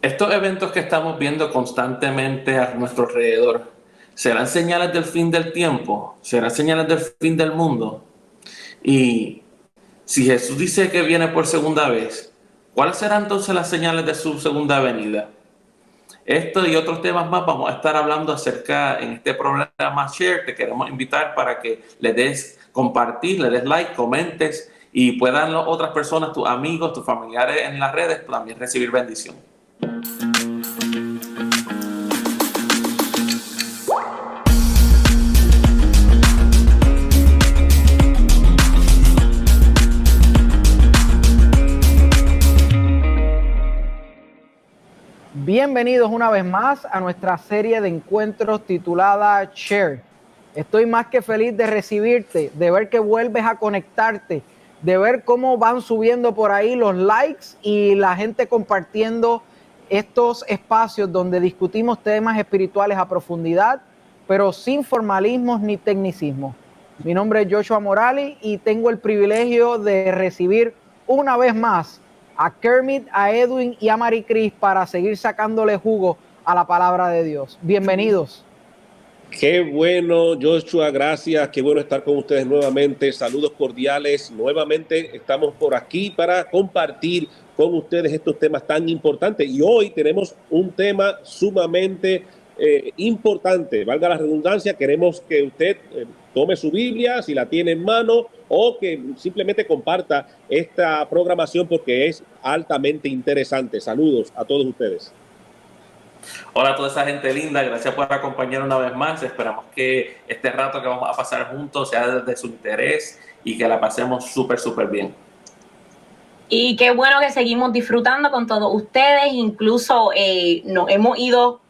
Estos eventos que estamos viendo constantemente a nuestro alrededor, ¿serán señales del fin del tiempo? ¿Serán señales del fin del mundo? Y si Jesús dice que viene por segunda vez, ¿cuáles serán entonces las señales de su segunda venida? Esto y otros temas más vamos a estar hablando acerca en este programa Share. Te queremos invitar para que le des compartir, le des like, comentes y puedan otras personas, tus amigos, tus familiares en las redes también recibir bendición. Bienvenidos una vez más a nuestra serie de encuentros titulada Share. Estoy más que feliz de recibirte, de ver que vuelves a conectarte, de ver cómo van subiendo por ahí los likes y la gente compartiendo estos espacios donde discutimos temas espirituales a profundidad, pero sin formalismos ni tecnicismos. Mi nombre es Joshua Morales y tengo el privilegio de recibir una vez más a Kermit, a Edwin y a Maricris para seguir sacándole jugo a la palabra de Dios. Bienvenidos. Qué bueno, Joshua, gracias. Qué bueno estar con ustedes nuevamente. Saludos cordiales. Nuevamente estamos por aquí para compartir con ustedes estos temas tan importantes. Y hoy tenemos un tema sumamente importante. Valga la redundancia, queremos que usted tome su Biblia, si la tiene en mano, o que simplemente comparta esta programación porque es altamente interesante. Saludos a todos ustedes. Hola a toda esa gente linda, gracias por acompañarnos una vez más. Esperamos que este rato que vamos a pasar juntos sea de su interés y que la pasemos súper bien. Y qué bueno que seguimos disfrutando con todos ustedes, incluso nos hemos ido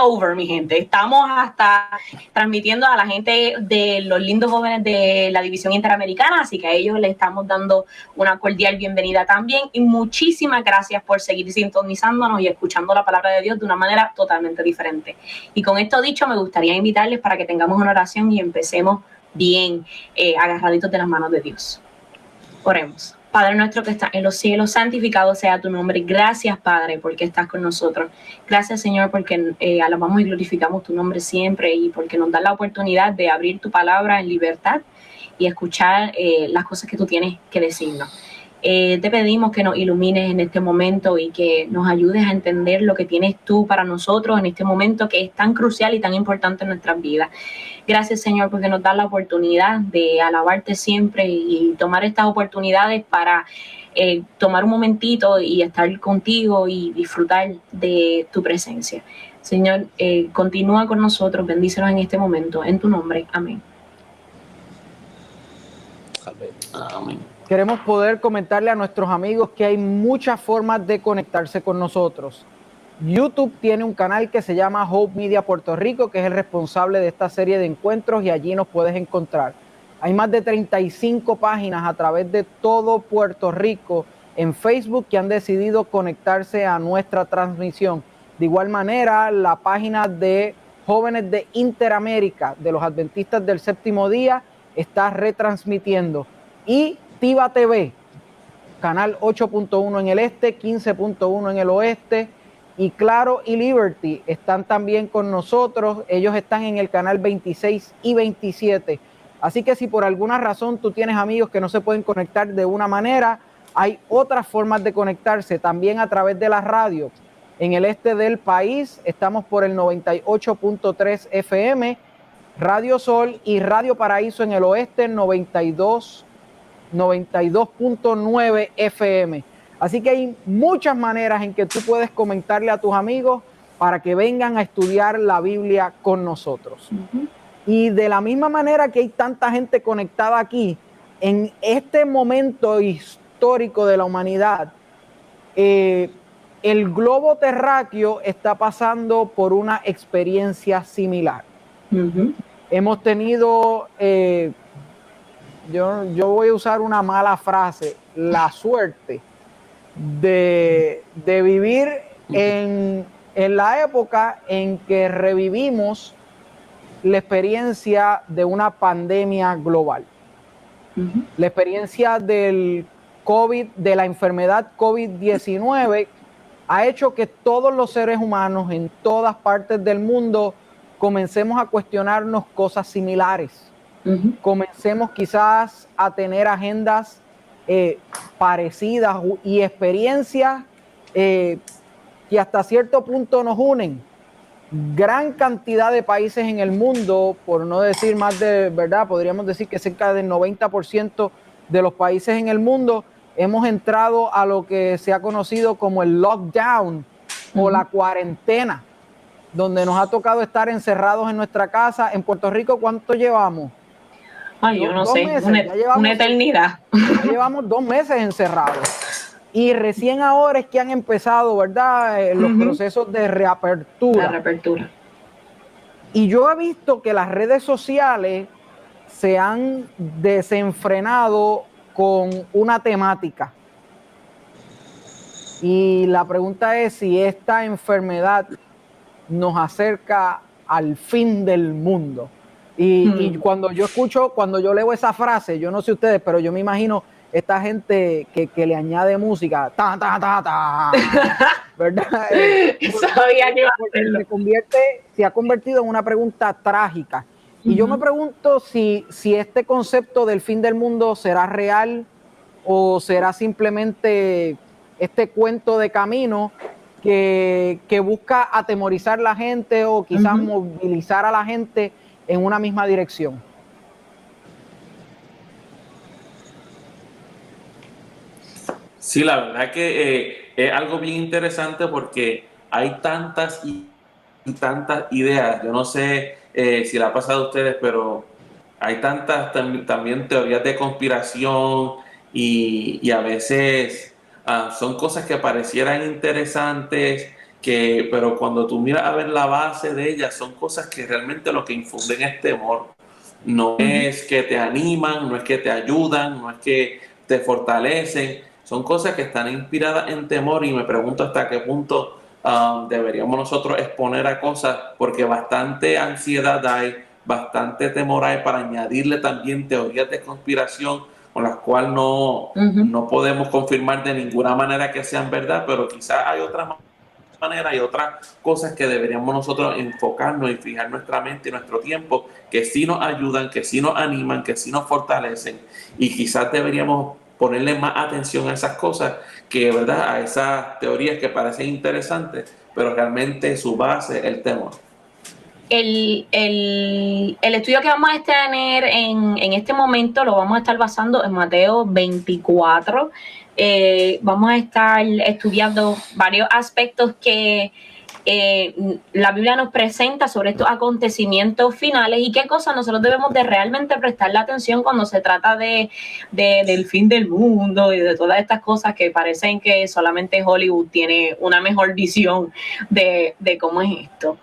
over, mi gente. Estamos hasta transmitiendo a la gente de los lindos jóvenes de la División Interamericana, así que a ellos les estamos dando una cordial bienvenida también. Y muchísimas gracias por seguir sintonizándonos y escuchando la palabra de Dios de una manera totalmente diferente. Y con esto dicho, me gustaría invitarles para que tengamos una oración y empecemos bien agarraditos de las manos de Dios. Oremos. Padre nuestro que estás en los cielos, santificado sea tu nombre. Gracias, Padre, porque estás con nosotros. Gracias, Señor, porque alabamos y glorificamos tu nombre siempre y porque nos das la oportunidad de abrir tu palabra en libertad y escuchar las cosas que tú tienes que decirnos. Te pedimos que nos ilumines en este momento y que nos ayudes a entender lo que tienes tú para nosotros en este momento que es tan crucial y tan importante en nuestras vidas. Gracias, Señor, porque nos das la oportunidad de alabarte siempre y tomar estas oportunidades para tomar un momentito y estar contigo y disfrutar de tu presencia. Señor, continúa con nosotros, bendícenos en este momento, en tu nombre. Amén. Amén. Queremos poder comentarle a nuestros amigos que hay muchas formas de conectarse con nosotros. YouTube tiene un canal que se llama Hope Media Puerto Rico, que es el responsable de esta serie de encuentros y allí nos puedes encontrar. Hay más de 35 páginas a través de todo Puerto Rico en Facebook que han decidido conectarse a nuestra transmisión. De igual manera, la página de Jóvenes de Interamérica, de los Adventistas del Séptimo Día, está retransmitiendo. Y Tiva TV, canal 8.1 en el este, 15.1 en el oeste, y Claro y Liberty están también con nosotros. Ellos están en el canal 26 y 27. Así que si por alguna razón tú tienes amigos que no se pueden conectar de una manera, hay otras formas de conectarse también a través de la radio. En el este del país estamos por el 98.3 FM, Radio Sol, y Radio Paraíso en el oeste, 92.9 FM. Así que hay muchas maneras en que tú puedes comentarle a tus amigos para que vengan a estudiar la Biblia con nosotros. Y de la misma manera que hay tanta gente conectada aquí, en este momento histórico de la humanidad, el globo terráqueo está pasando por una experiencia similar. Hemos tenido... Yo voy a usar una mala frase, la suerte de vivir en la época en que revivimos la experiencia de una pandemia global. La experiencia del COVID, de la enfermedad COVID-19, ha hecho que todos los seres humanos en todas partes del mundo comencemos a cuestionarnos cosas similares. Comencemos quizás a tener agendas parecidas y experiencias que hasta cierto punto nos unen. Gran cantidad de países en el mundo, por no decir más de, ¿verdad? Podríamos decir que cerca del 90% de los países en el mundo hemos entrado a lo que se ha conocido como el lockdown o la cuarentena, donde nos ha tocado estar encerrados en nuestra casa. En Puerto Rico, ¿cuánto llevamos? Ay, yo no sé, una eternidad. Ya llevamos 2 meses encerrados. Y recién ahora es que han empezado, ¿verdad? Los procesos de reapertura. La reapertura. Y yo he visto que las redes sociales se han desenfrenado con una temática. Y la pregunta es si esta enfermedad nos acerca al fin del mundo. Y cuando yo leo esa frase, yo no sé ustedes, pero yo me imagino esta gente que le añade música, ta, ta, ta, ta, ¿verdad? Sabía que iba a hacerlo. Se ha convertido en una pregunta trágica. Y yo me pregunto si este concepto del fin del mundo será real o será simplemente este cuento de camino que busca atemorizar a la gente o quizás movilizar a la gente en una misma dirección. Sí, la verdad que es algo bien interesante porque hay tantas y tantas ideas. Yo no sé si le ha pasado a ustedes, pero hay tantas también teorías de conspiración y a veces son cosas que parecieran interesantes, pero cuando tú miras a ver la base de ellas, son cosas que realmente lo que infunden es temor. No es que te animan, no es que te ayudan, no es que te fortalecen. Son cosas que están inspiradas en temor y me pregunto hasta qué punto deberíamos nosotros exponer a cosas, porque bastante ansiedad hay, bastante temor hay para añadirle también teorías de conspiración con las cuales no podemos confirmar de ninguna manera que sean verdad, pero quizás hay otras maneras y otras cosas que deberíamos nosotros enfocarnos y fijar nuestra mente y nuestro tiempo, que sí nos ayudan, que sí nos animan, que sí nos fortalecen, y quizás deberíamos ponerle más atención a esas cosas que, ¿verdad?, a esas teorías que parecen interesantes, pero realmente su base es el temor. El estudio que vamos a tener en este momento lo vamos a estar basando en Mateo 24. Vamos a estar estudiando varios aspectos que la Biblia nos presenta sobre estos acontecimientos finales y qué cosas nosotros debemos de realmente prestarle atención cuando se trata del fin del mundo y de todas estas cosas que parecen que solamente Hollywood tiene una mejor visión de cómo es esto.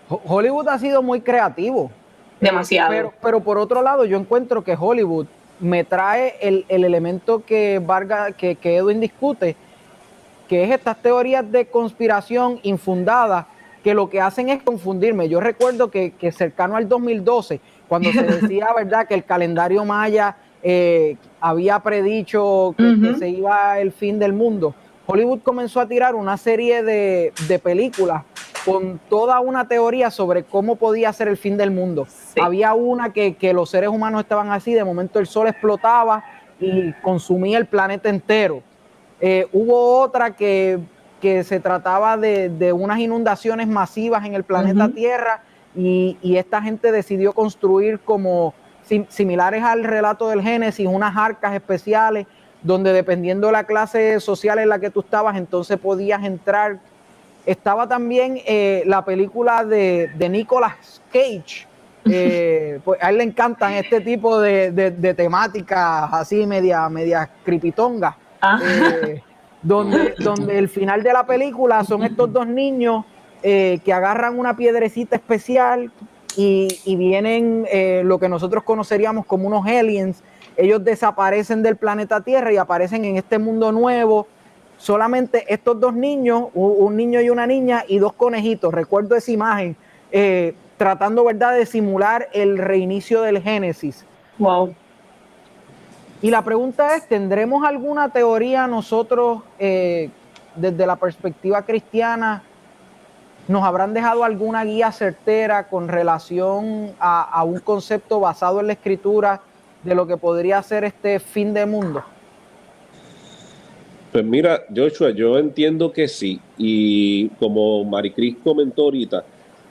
Hollywood ha sido muy creativo. Demasiado. Pero por otro lado, yo encuentro que Hollywood me trae el elemento que Edwin discute, que es estas teorías de conspiración infundadas, que lo que hacen es confundirme. Yo recuerdo que cercano al 2012, cuando se decía, ¿verdad?, que el calendario maya había predicho que se iba el fin del mundo, Hollywood comenzó a tirar una serie de películas con toda una teoría sobre cómo podía ser el fin del mundo. Sí. Había una que los seres humanos estaban así, de momento el sol explotaba y consumía el planeta entero. Hubo otra que se trataba de unas inundaciones masivas en el planeta Tierra y esta gente decidió construir como similares al relato del Génesis, unas arcas especiales donde dependiendo de la clase social en la que tú estabas, entonces podías entrar. Estaba también la película de Nicolas Cage. Pues a él le encantan este tipo de temáticas así media creepitongas. Donde el final de la película son estos dos niños que agarran una piedrecita especial y vienen lo que nosotros conoceríamos como unos aliens. Ellos desaparecen del planeta Tierra y aparecen en este mundo nuevo. Solamente estos dos niños, un niño y una niña y dos conejitos. Recuerdo esa imagen, tratando, ¿verdad?, de simular el reinicio del Génesis. Wow. Y la pregunta es, ¿tendremos alguna teoría nosotros desde la perspectiva cristiana, nos habrán dejado alguna guía certera con relación a un concepto basado en la Escritura de lo que podría ser este fin del mundo? Pues mira, Joshua, yo entiendo que sí. Y como Maricris comentó ahorita,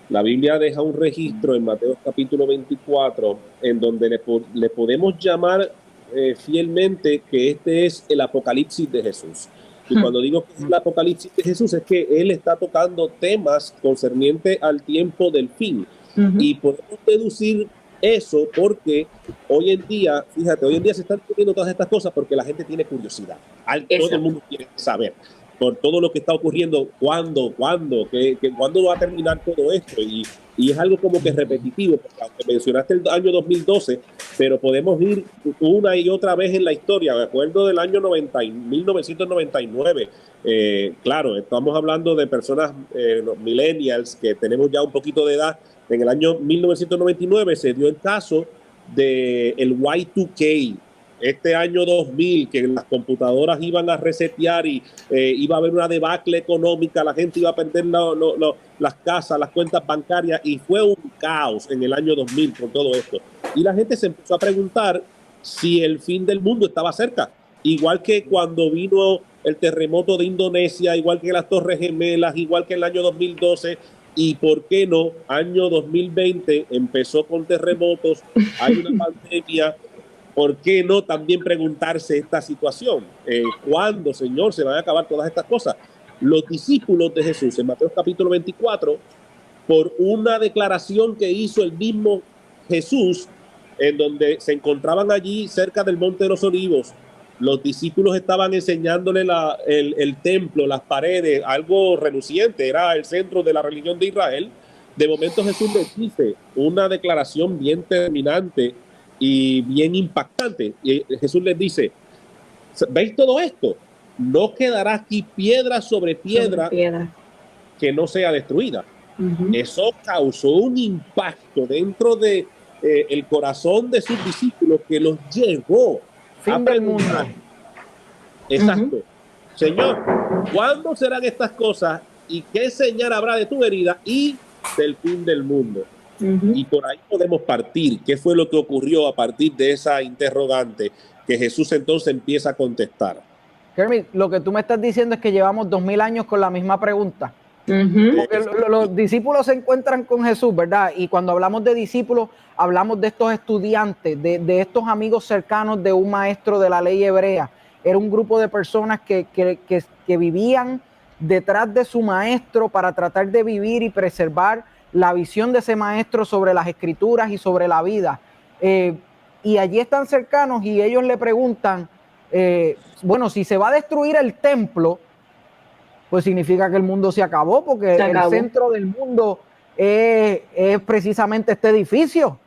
la Biblia deja un registro en Mateo capítulo 24 en donde le podemos llamar fielmente que este es el Apocalipsis de Jesús. Y cuando digo que es el Apocalipsis de Jesús es que Él está tocando temas concernientes al tiempo del fin. Y podemos deducir eso porque hoy en día, fíjate, hoy en día se están ocurriendo todas estas cosas porque la gente tiene curiosidad. Todo el mundo quiere saber por todo lo que está ocurriendo, cuándo va a terminar todo esto. Y es algo como que repetitivo, porque aunque mencionaste el año 2012, pero podemos ir una y otra vez en la historia. Me acuerdo del año 1999. Claro, estamos hablando de personas, los millennials, que tenemos ya un poquito de edad. En el año 1999 se dio el caso del Y2K, este año 2000, que las computadoras iban a resetear y iba a haber una debacle económica, la gente iba a perder las casas, las cuentas bancarias, y fue un caos en el año 2000 con todo esto. Y la gente se empezó a preguntar si el fin del mundo estaba cerca. Igual que cuando vino el terremoto de Indonesia, igual que las Torres Gemelas, igual que el año 2012, y por qué no, año 2020 empezó con terremotos, hay una pandemia. ¿Por qué no también preguntarse esta situación? ¿Cuándo, Señor, se van a acabar todas estas cosas? Los discípulos de Jesús, en Mateo capítulo 24, por una declaración que hizo el mismo Jesús, en donde se encontraban allí cerca del Monte de los Olivos, los discípulos estaban enseñándole el templo, las paredes, algo reluciente, era el centro de la religión de Israel. De momento Jesús les dice una declaración bien terminante y bien impactante. Y Jesús les dice, ¿veis todo esto? No quedará aquí piedra sobre piedra que no sea destruida. Eso causó un impacto dentro de el corazón de sus discípulos que los llevó Fin del mundo. Exacto. Señor, ¿cuándo serán estas cosas y qué señal habrá de tu venida y del fin del mundo? Y por ahí podemos partir. ¿Qué fue lo que ocurrió a partir de esa interrogante que Jesús entonces empieza a contestar? Kermit, lo que tú me estás diciendo es que llevamos 2000 años con la misma pregunta. Porque los discípulos se encuentran con Jesús, ¿verdad? Y cuando hablamos de discípulos, hablamos de estos estudiantes, de estos amigos cercanos de un maestro de la ley hebrea. Era un grupo de personas que vivían detrás de su maestro para tratar de vivir y preservar la visión de ese maestro sobre las escrituras y sobre la vida. Y allí están cercanos y ellos le preguntan, bueno, si se va a destruir el templo, pues significa que el mundo se acabó, porque el centro del mundo es precisamente este edificio.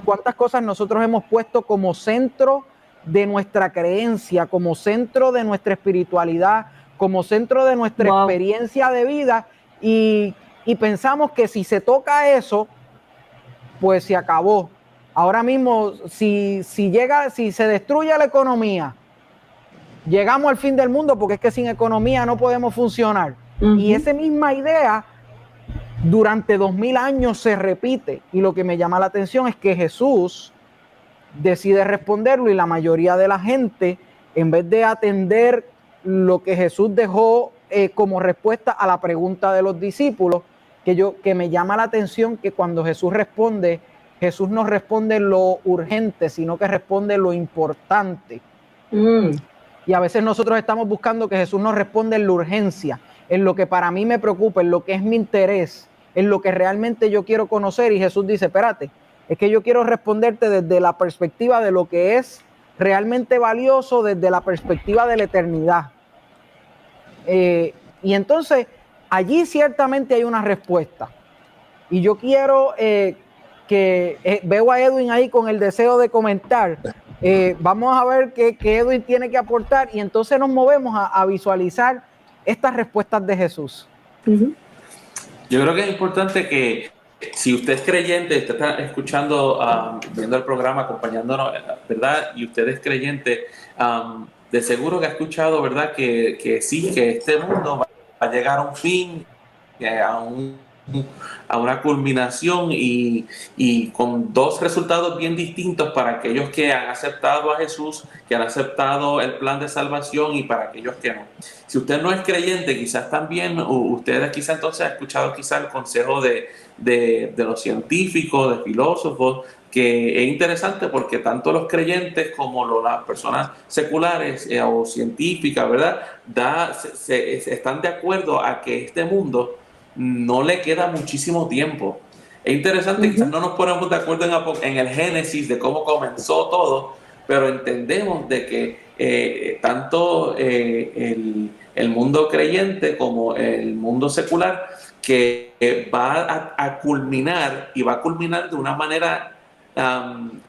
¿Cuántas cosas nosotros hemos puesto como centro de nuestra creencia, como centro de nuestra espiritualidad, como centro de nuestra experiencia de vida? Y pensamos que si se toca eso, pues se acabó. Ahora mismo, si se destruye la economía, llegamos al fin del mundo, porque es que sin economía no podemos funcionar. Y esa misma idea durante 2000 años se repite. Y lo que me llama la atención es que Jesús decide responderlo y la mayoría de la gente, en vez de atender lo que Jesús dejó como respuesta a la pregunta de los discípulos, que me llama la atención que cuando Jesús responde, Jesús no responde lo urgente, sino que responde lo importante. Y a veces nosotros estamos buscando que Jesús nos responda en la urgencia, en lo que para mí me preocupa, en lo que es mi interés, en lo que realmente yo quiero conocer. Y Jesús dice, espérate, es que yo quiero responderte desde la perspectiva de lo que es realmente valioso, desde la perspectiva de la eternidad. Y entonces, allí ciertamente hay una respuesta. Y yo quiero veo a Edwin ahí con el deseo de comentar. Vamos a ver qué Edwin tiene que aportar y entonces nos movemos a visualizar estas respuestas de Jesús. Yo creo que es importante que si usted es creyente, usted está escuchando, viendo el programa, acompañándonos, ¿verdad? Y usted es creyente, de seguro que ha escuchado, ¿verdad? Que sí, que este mundo va a llegar a un fin, a una culminación y con dos resultados bien distintos para aquellos que han aceptado a Jesús, que han aceptado el plan de salvación y para aquellos que no. Si usted no es creyente, quizás también, ustedes quizás entonces han escuchado quizás el consejo de los científicos, de filósofos, que es interesante porque tanto los creyentes como las personas seculares o científicas, ¿verdad? Están de acuerdo a que este mundo no le queda muchísimo tiempo. Es interesante, quizás no nos ponemos de acuerdo en el génesis de cómo comenzó todo, pero entendemos de que tanto el mundo creyente como el mundo secular que va a culminar y va a culminar de una manera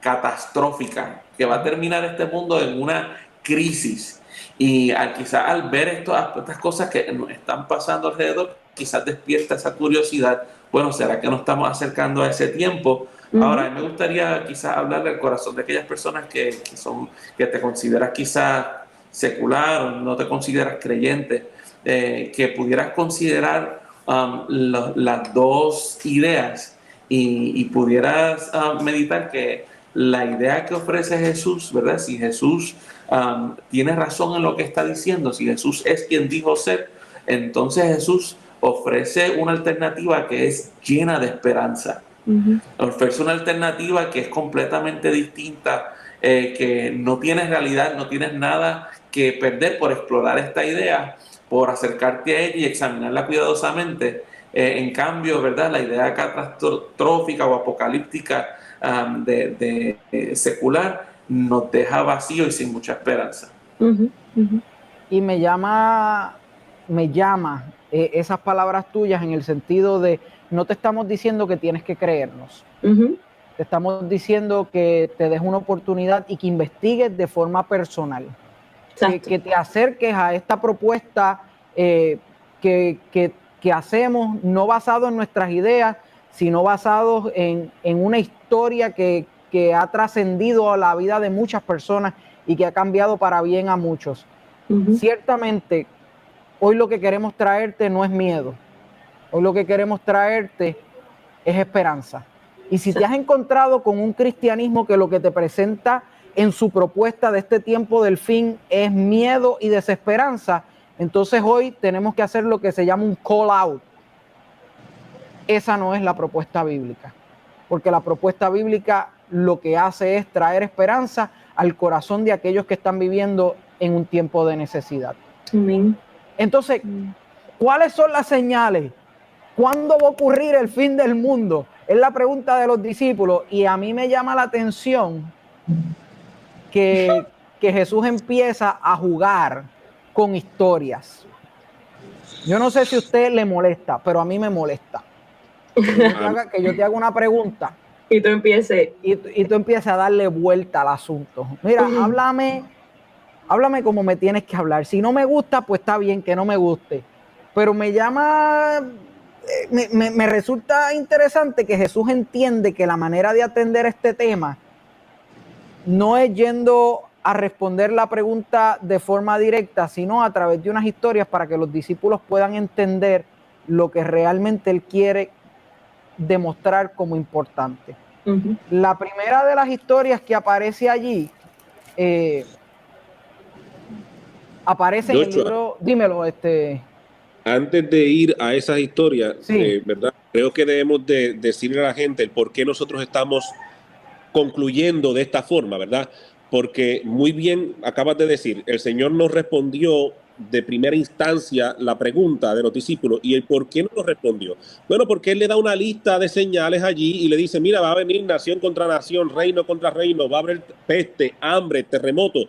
catastrófica, que va a terminar este mundo en una crisis. Y quizás al ver estas cosas que nos están pasando alrededor, quizás despierta esa curiosidad. Bueno, ¿será que nos estamos acercando a ese tiempo? Ahora, a mí me gustaría quizás hablarle al corazón de aquellas personas que te consideras quizás secular o no te consideras creyente, que pudieras considerar las dos ideas y pudieras meditar que la idea que ofrece Jesús, ¿verdad? Si Jesús tiene razón en lo que está diciendo, si Jesús es quien dijo ser, entonces Jesús ofrece una alternativa que es llena de esperanza. Ofrece una alternativa que es completamente distinta, que no tienes realidad, no tienes nada que perder por explorar esta idea, por acercarte a ella y examinarla cuidadosamente. En cambio, ¿verdad? La idea catastrófica o apocalíptica de secular nos deja vacío y sin mucha esperanza. Y me llama esas palabras tuyas en el sentido de no te estamos diciendo que tienes que creernos. Te estamos diciendo que te des una oportunidad y que investigues de forma personal. Que te acerques a esta propuesta que hacemos, no basado en nuestras ideas, sino basado en una historia que ha trascendido a la vida de muchas personas y que ha cambiado para bien a muchos. Ciertamente, hoy lo que queremos traerte no es miedo. Hoy lo que queremos traerte es esperanza. Y si te has encontrado con un cristianismo que lo que te presenta en su propuesta de este tiempo del fin es miedo y desesperanza, entonces hoy tenemos que hacer lo que se llama un call out. Esa no es la propuesta bíblica, porque la propuesta bíblica lo que hace es traer esperanza al corazón de aquellos que están viviendo en un tiempo de necesidad. Entonces, ¿cuáles son las señales? ¿Cuándo va a ocurrir el fin del mundo? Es la pregunta de los discípulos, y a mí me llama la atención que Jesús empieza a jugar con historias. Yo no sé si a usted le molesta, pero a mí me molesta. Que yo te haga una pregunta y tú empieces a darle vuelta al asunto. Mira, háblame como me tienes que hablar. Si no me gusta, pues está bien que no me guste. Pero me resulta interesante que Jesús entiende que la manera de atender este tema no es yendo a responder la pregunta de forma directa, sino a través de unas historias para que los discípulos puedan entender lo que realmente él quiere demostrar como importante. La primera de las historias que aparece allí aparece en el libro. Dímelo, Antes de ir a esas historias, sí. ¿verdad? Creo que debemos de decirle a la gente el por qué nosotros estamos concluyendo de esta forma, ¿verdad? Porque muy bien acabas de decir, el Señor nos respondió de primera instancia la pregunta de los discípulos. ¿Y el por qué no nos respondió? Bueno, porque Él le da una lista de señales allí y le dice, mira, va a venir nación contra nación, reino contra reino, va a haber peste, hambre, terremoto,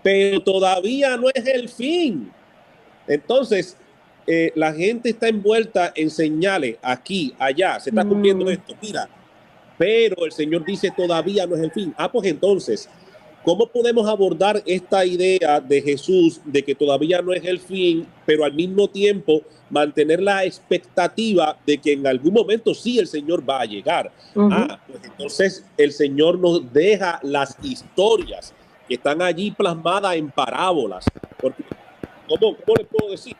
pero todavía no es el fin. Entonces, la gente está envuelta en señales aquí, allá, se está cumpliendo esto, mira, pero el Señor dice todavía no es el fin. Pues entonces, ¿cómo podemos abordar esta idea de Jesús de que todavía no es el fin, pero al mismo tiempo mantener la expectativa de que en algún momento sí el Señor va a llegar? Pues entonces el Señor nos deja las historias que están allí plasmadas en parábolas. Porque, ¿cómo les puedo decir?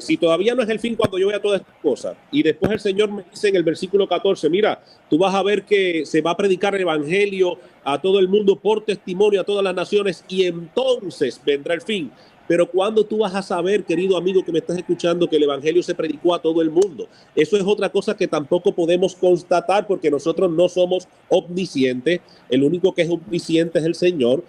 Si todavía no es el fin cuando yo vea todas estas cosas, y después el Señor me dice en el versículo 14, mira, tú vas a ver que se va a predicar el evangelio a todo el mundo por testimonio a todas las naciones, y entonces vendrá el fin. Pero ¿cuándo tú vas a saber, querido amigo que me estás escuchando, que el evangelio se predicó a todo el mundo? Eso es otra cosa que tampoco podemos constatar, porque nosotros no somos omniscientes. El único que es omnisciente es el Señor.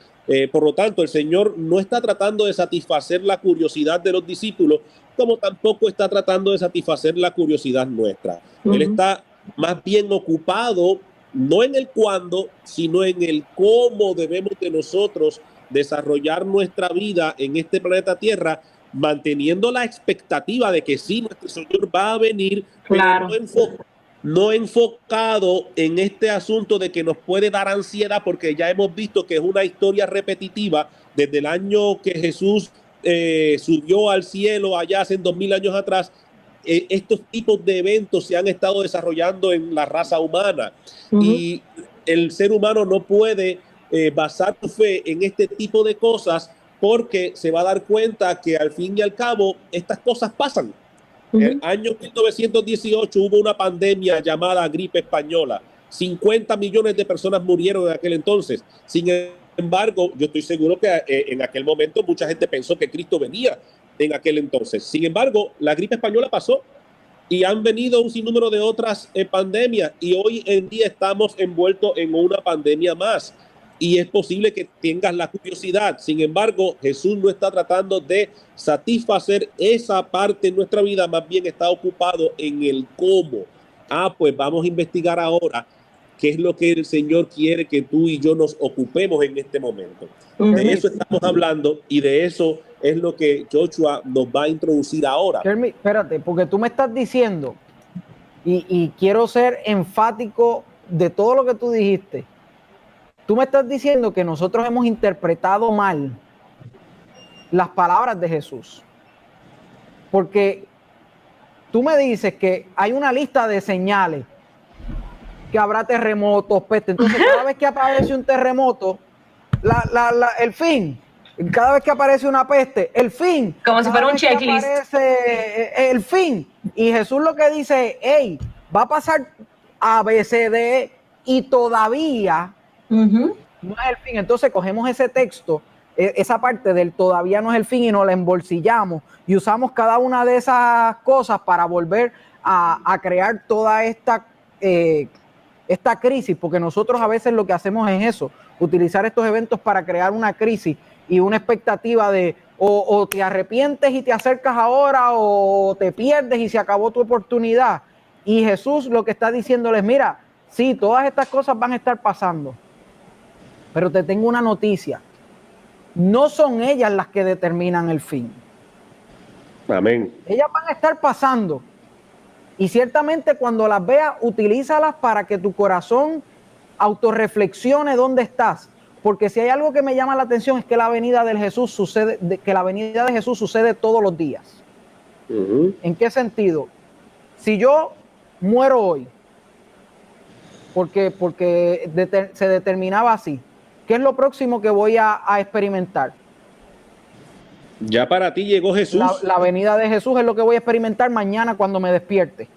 Por lo tanto, el Señor no está tratando de satisfacer la curiosidad de los discípulos, como tampoco está tratando de satisfacer la curiosidad nuestra. Él está más bien ocupado, no en el cuándo, sino en el cómo debemos de nosotros desarrollar nuestra vida en este planeta Tierra, manteniendo la expectativa de que sí, nuestro Señor va a venir, Claro. pero no enfocado en este asunto de que nos puede dar ansiedad, porque ya hemos visto que es una historia repetitiva desde el año que Jesús subió al cielo allá hace 2000 años atrás. Estos tipos de eventos se han estado desarrollando en la raza humana, y el ser humano no puede basar su fe en este tipo de cosas, porque se va a dar cuenta que al fin y al cabo estas cosas pasan. En el año 1918 hubo una pandemia llamada gripe española. 50 millones de personas murieron en aquel entonces. Sin embargo, yo estoy seguro que en aquel momento mucha gente pensó que Cristo venía en aquel entonces. Sin embargo, la gripe española pasó y han venido un sinnúmero de otras pandemias, y hoy en día estamos envueltos en una pandemia más. Y es posible que tengas la curiosidad. Sin embargo, Jesús no está tratando de satisfacer esa parte en nuestra vida, más bien está ocupado en el cómo. Pues vamos a investigar ahora qué es lo que el Señor quiere que tú y yo nos ocupemos en este momento. De eso estamos hablando, y de eso es lo que Joshua nos va a introducir ahora. Kermit, espérate, porque tú me estás diciendo, y quiero ser enfático de todo lo que tú dijiste. Tú me estás diciendo que nosotros hemos interpretado mal las palabras de Jesús. Porque tú me dices que hay una lista de señales, que habrá terremotos, peste. Entonces, cada vez que aparece un terremoto, el fin. Cada vez que aparece una peste, el fin. Como si fuera un checklist. Aparece el fin. Y Jesús lo que dice es, hey, va a pasar A, B, C, D, y todavía no es el fin. Entonces cogemos ese texto, esa parte del todavía no es el fin, y nos la embolsillamos y usamos cada una de esas cosas para volver a crear toda esta crisis, porque nosotros a veces lo que hacemos es eso, utilizar estos eventos para crear una crisis y una expectativa de o te arrepientes y te acercas ahora, o te pierdes y se acabó tu oportunidad. Y Jesús lo que está diciéndoles, mira, sí, todas estas cosas van a estar pasando, pero te tengo una noticia: no son ellas las que determinan el fin. Amén. Ellas van a estar pasando, y ciertamente cuando las veas, utilízalas para que tu corazón autorreflexione dónde estás. Porque si hay algo que me llama la atención, es que la venida de Jesús sucede todos los días. ¿En qué sentido? Si yo muero hoy, porque se determinaba así, ¿qué es lo próximo que voy a experimentar? Ya para ti llegó Jesús. La venida de Jesús es lo que voy a experimentar mañana cuando me despierte.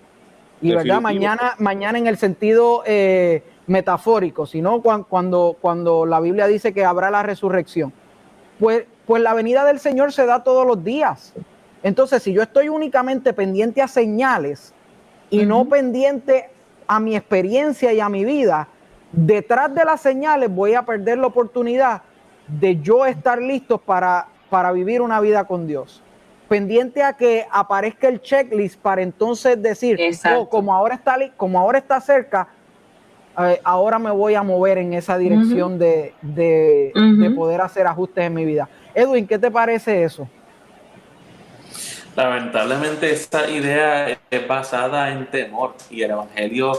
Y Definitivo. verdad, mañana en el sentido metafórico, sino cuando la Biblia dice que habrá la resurrección. Pues la venida del Señor se da todos los días. Entonces, si yo estoy únicamente pendiente a señales y no pendiente a mi experiencia y a mi vida, detrás de las señales voy a perder la oportunidad de yo estar listo para vivir una vida con Dios. Pendiente a que aparezca el checklist para entonces decir, oh, como ahora está cerca, ahora me voy a mover en esa dirección de poder hacer ajustes en mi vida. Edwin, ¿qué te parece eso? Lamentablemente esta idea es basada en temor, y el evangelio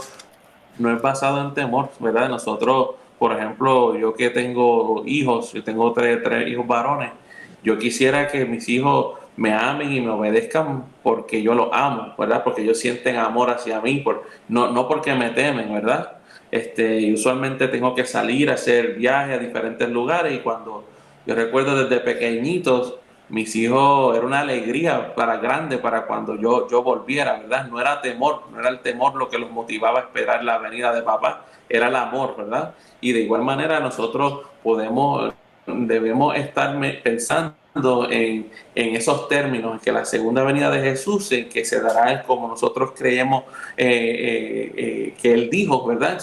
no es basado en temor, ¿verdad? Nosotros, por ejemplo, yo que tengo hijos, yo tengo tres hijos varones, yo quisiera que mis hijos me amen y me obedezcan porque yo los amo, ¿verdad? Porque ellos sienten amor hacia mí, no porque me temen, ¿verdad? Y usualmente tengo que salir a hacer viajes a diferentes lugares, y cuando Yo recuerdo desde pequeñitos, mis hijos, era una alegría grande para cuando yo volviera, ¿verdad? No era temor, no era el temor lo que los motivaba a esperar la venida de papá, era el amor, ¿verdad? Y de igual manera nosotros debemos estar pensando en esos términos, en que la segunda venida de Jesús, en que se dará como nosotros creemos que Él dijo, ¿verdad?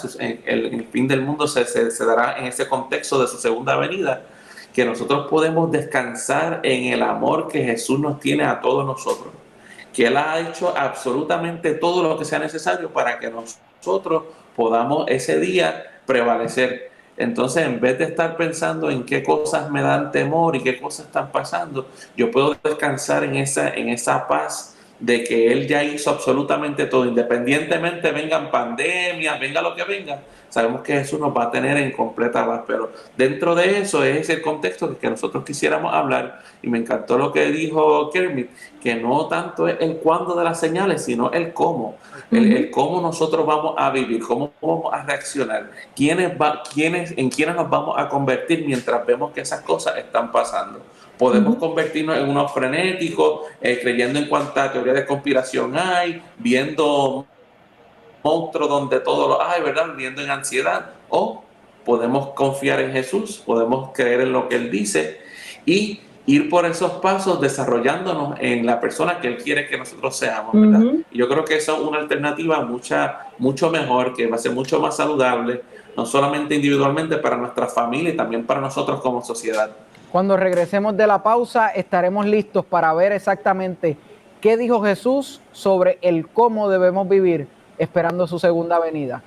El fin del mundo se dará en ese contexto de su segunda venida, que nosotros podemos descansar en el amor que Jesús nos tiene a todos nosotros, que Él ha hecho absolutamente todo lo que sea necesario para que nosotros podamos ese día prevalecer. Entonces, en vez de estar pensando en qué cosas me dan temor y qué cosas están pasando, yo puedo descansar en esa paz de que Él ya hizo absolutamente todo, independientemente vengan pandemias, venga lo que venga. Sabemos que Jesús nos va a tener en completa paz, pero dentro de eso es el contexto que nosotros quisiéramos hablar. Y me encantó lo que dijo Kermit, que no tanto es el cuándo de las señales, sino el cómo. El cómo nosotros vamos a vivir, cómo vamos a reaccionar, en quiénes nos vamos a convertir mientras vemos que esas cosas están pasando. Podemos convertirnos en unos frenéticos, creyendo en cuánta teoría de conspiración hay, viendo monstruos donde todo lo hay, ¿verdad? Viviendo en ansiedad. O podemos confiar en Jesús, podemos creer en lo que Él dice y ir por esos pasos desarrollándonos en la persona que Él quiere que nosotros seamos, ¿verdad? Y yo creo que eso es una alternativa mucho mejor, que va a ser mucho más saludable, no solamente individualmente para nuestra familia y también para nosotros como sociedad. Cuando regresemos de la pausa, estaremos listos para ver exactamente qué dijo Jesús sobre el cómo debemos vivir esperando su segunda venida.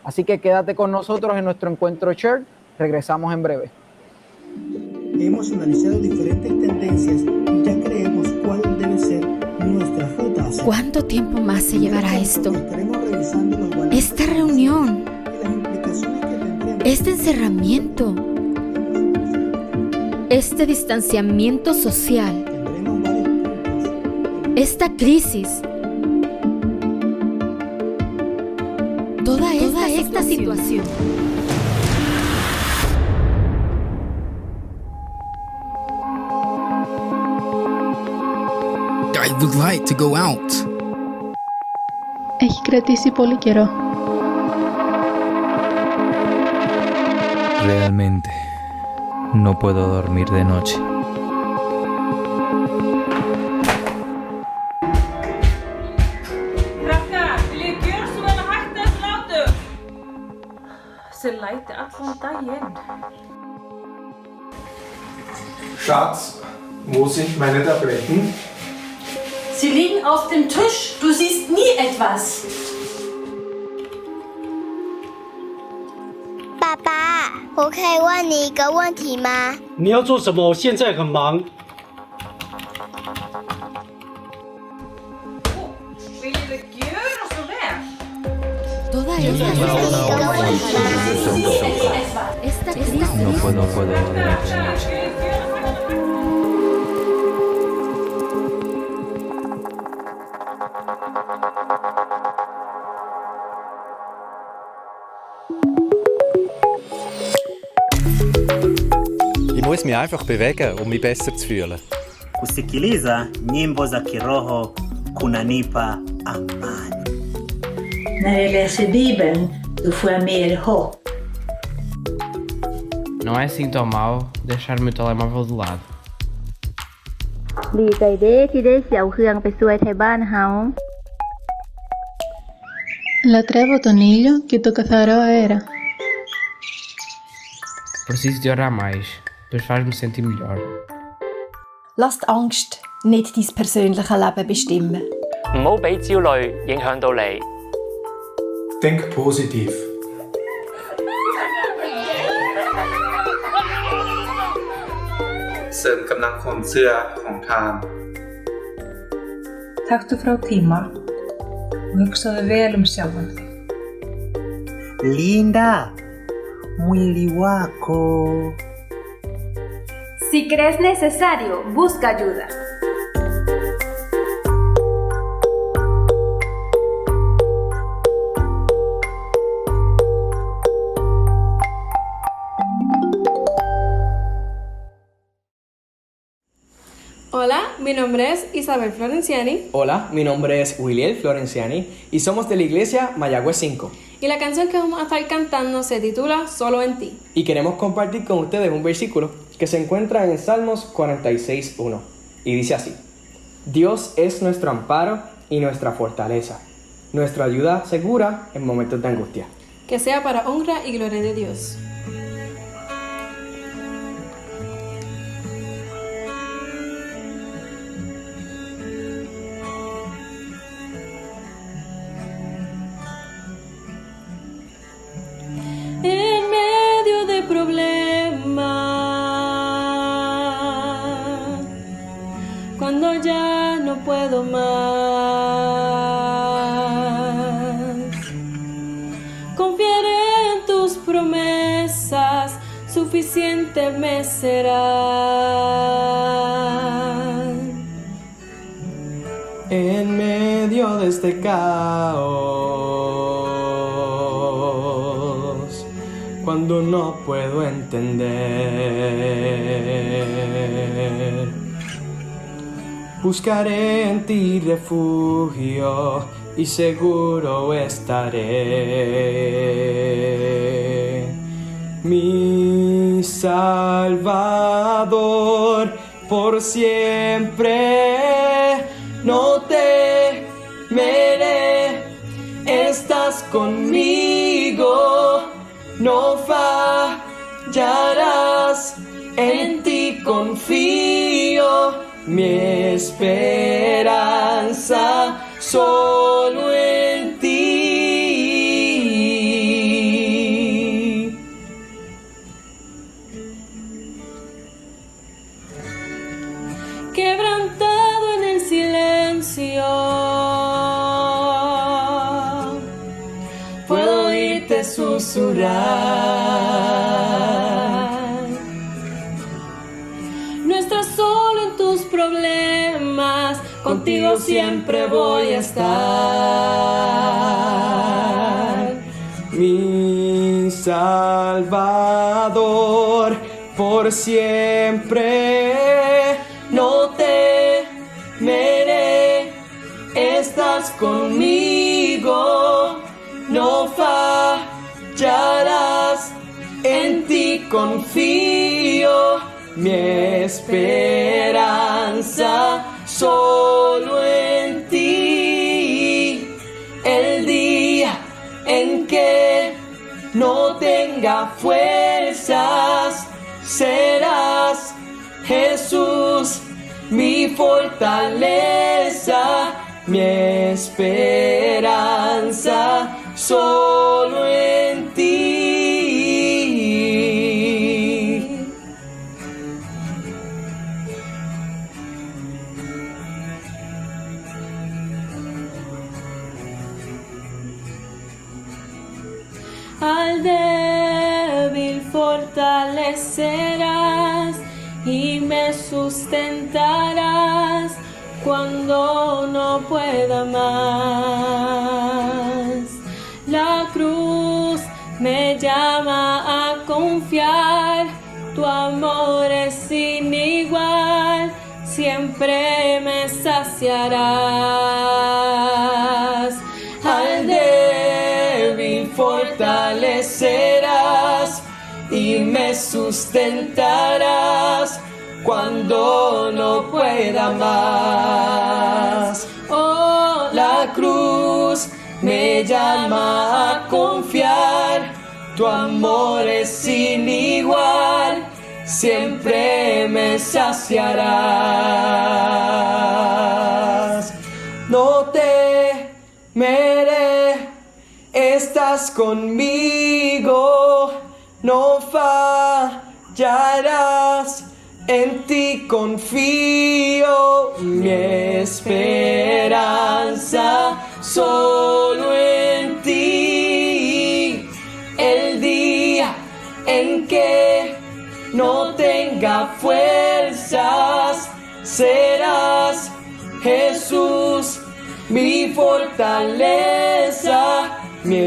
Así que quédate con nosotros en nuestro encuentro Church. Regresamos en breve. Hemos analizado diferentes tendencias y ya creemos cuál debe ser nuestra ruta. ¿Cuánto tiempo más se llevará esto? Esta reunión, este encerramiento, este distanciamiento social, esta crisis, toda esta situación. I would like to go out. Ich gratis y poli quiero. Realmente no puedo dormir de noche. Krakkar, viljið gjöra svo vel að hætta þessu látum? Þessi læti allan daginn. Schatz, wo sind meine Tabletten? Sie liegen auf dem Tisch. Du siehst nie etwas. 爸爸，我可以问你一个问题吗？你要做什么？我现在很忙。Viljið gjöra svo vel? Toda esta crisis. No puedo dormir de noche. Ich muss mich einfach bewegen, um mich besser zu fühlen. Kusikiliza nyimbo za kiroho kunanipa amani. När jag läser Bibeln, då får jag mer hopp. Não é assim tão mau deixar o meu telemóvel de lado. ดีใจเด้ที่ได้เสียวเครื่องไปช่วยไทยบ้านเฮา Latravo tonilho que tô καθαρό αέρα. Preciso de orar mais, pois faz-me sentir melhor. Lass die Angst nicht dein persönliches Leben bestimmen. 唔好俾焦慮影響到你。 Denk positiv. Taktu frá tíma og hugsaðu vel sjálfan þig. Linda mwili wako. Si crees necesario, busca ayuda. Hola, mi nombre es Isabel Florenciani. Hola, mi nombre es Williel Florenciani y somos de la iglesia Mayagüez 5. Y la canción que vamos a estar cantando se titula Solo en ti. Y queremos compartir con ustedes un versículo que se encuentra en Salmos 46:1 y dice así: Dios es nuestro amparo y nuestra fortaleza, nuestra ayuda segura en momentos de angustia. Que sea para honra y gloria de Dios. En medio de problemas, cuando ya no puedo más, confiaré en tus promesas, suficiente me serán. En medio de este caos, cuando no puedo entender, buscaré en ti refugio y seguro estaré. Mi Salvador, por siempre no temeré, estás conmigo, no fallarás, en ti confío, mi esperanza solo en ti. Quebrantado en el silencio, puedo oírte susurrar. No estás solo en tus problemas, contigo siempre voy a estar. Mi Salvador, por siempre no temeré, estás conmigo, no fallarás, en ti confío, mi esperanza solo en ti. El día en que no tenga fuerzas, serás, Jesús, mi fortaleza, mi esperanza solo en ti. Al débil fortalecerás y me sustentarás cuando no pueda más. La cruz me llama a confiar, tu amor es sin igual, siempre me saciarás. Al débil fortalecerás y me sustentarás cuando no pueda más. Oh, la cruz me llama a confiar, tu amor es sin igual, siempre me saciarás. No temeré, estás conmigo, no fallarás, en ti confío, mi esperanza solo en ti. El día en que no tenga fuerzas, serás, Jesús, mi fortaleza, mi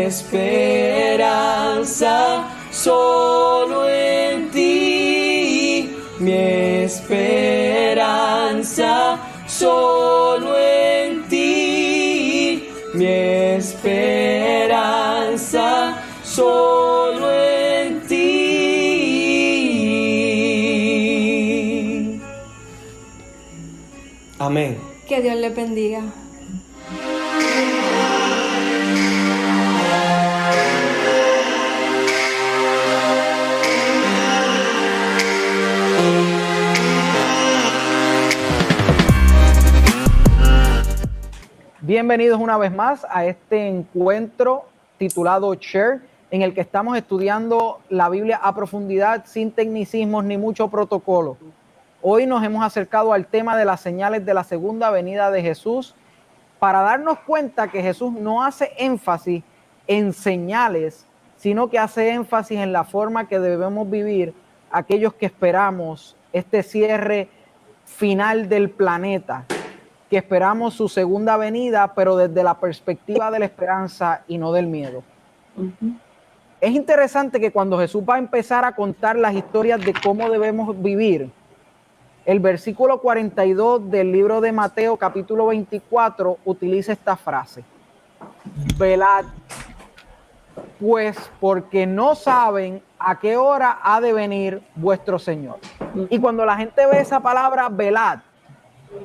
esperanza solo en ti, mi esperanza solo en ti, mi esperanza, solo en ti. Amén. Que Dios le bendiga. Bienvenidos una vez más a este encuentro titulado Share, en el que estamos estudiando la Biblia a profundidad, sin tecnicismos ni mucho protocolo. Hoy nos hemos acercado al tema de las señales de la segunda venida de Jesús, para darnos cuenta que Jesús no hace énfasis en señales, sino que hace énfasis en la forma que debemos vivir aquellos que esperamos este cierre final del planeta, que esperamos su segunda venida, pero desde la perspectiva de la esperanza y no del miedo. Es interesante que cuando Jesús va a empezar a contar las historias de cómo debemos vivir, el versículo 42 del libro de Mateo, capítulo 24, utiliza esta frase: velad, pues, porque no saben a qué hora ha de venir vuestro Señor. Y cuando la gente ve esa palabra velad,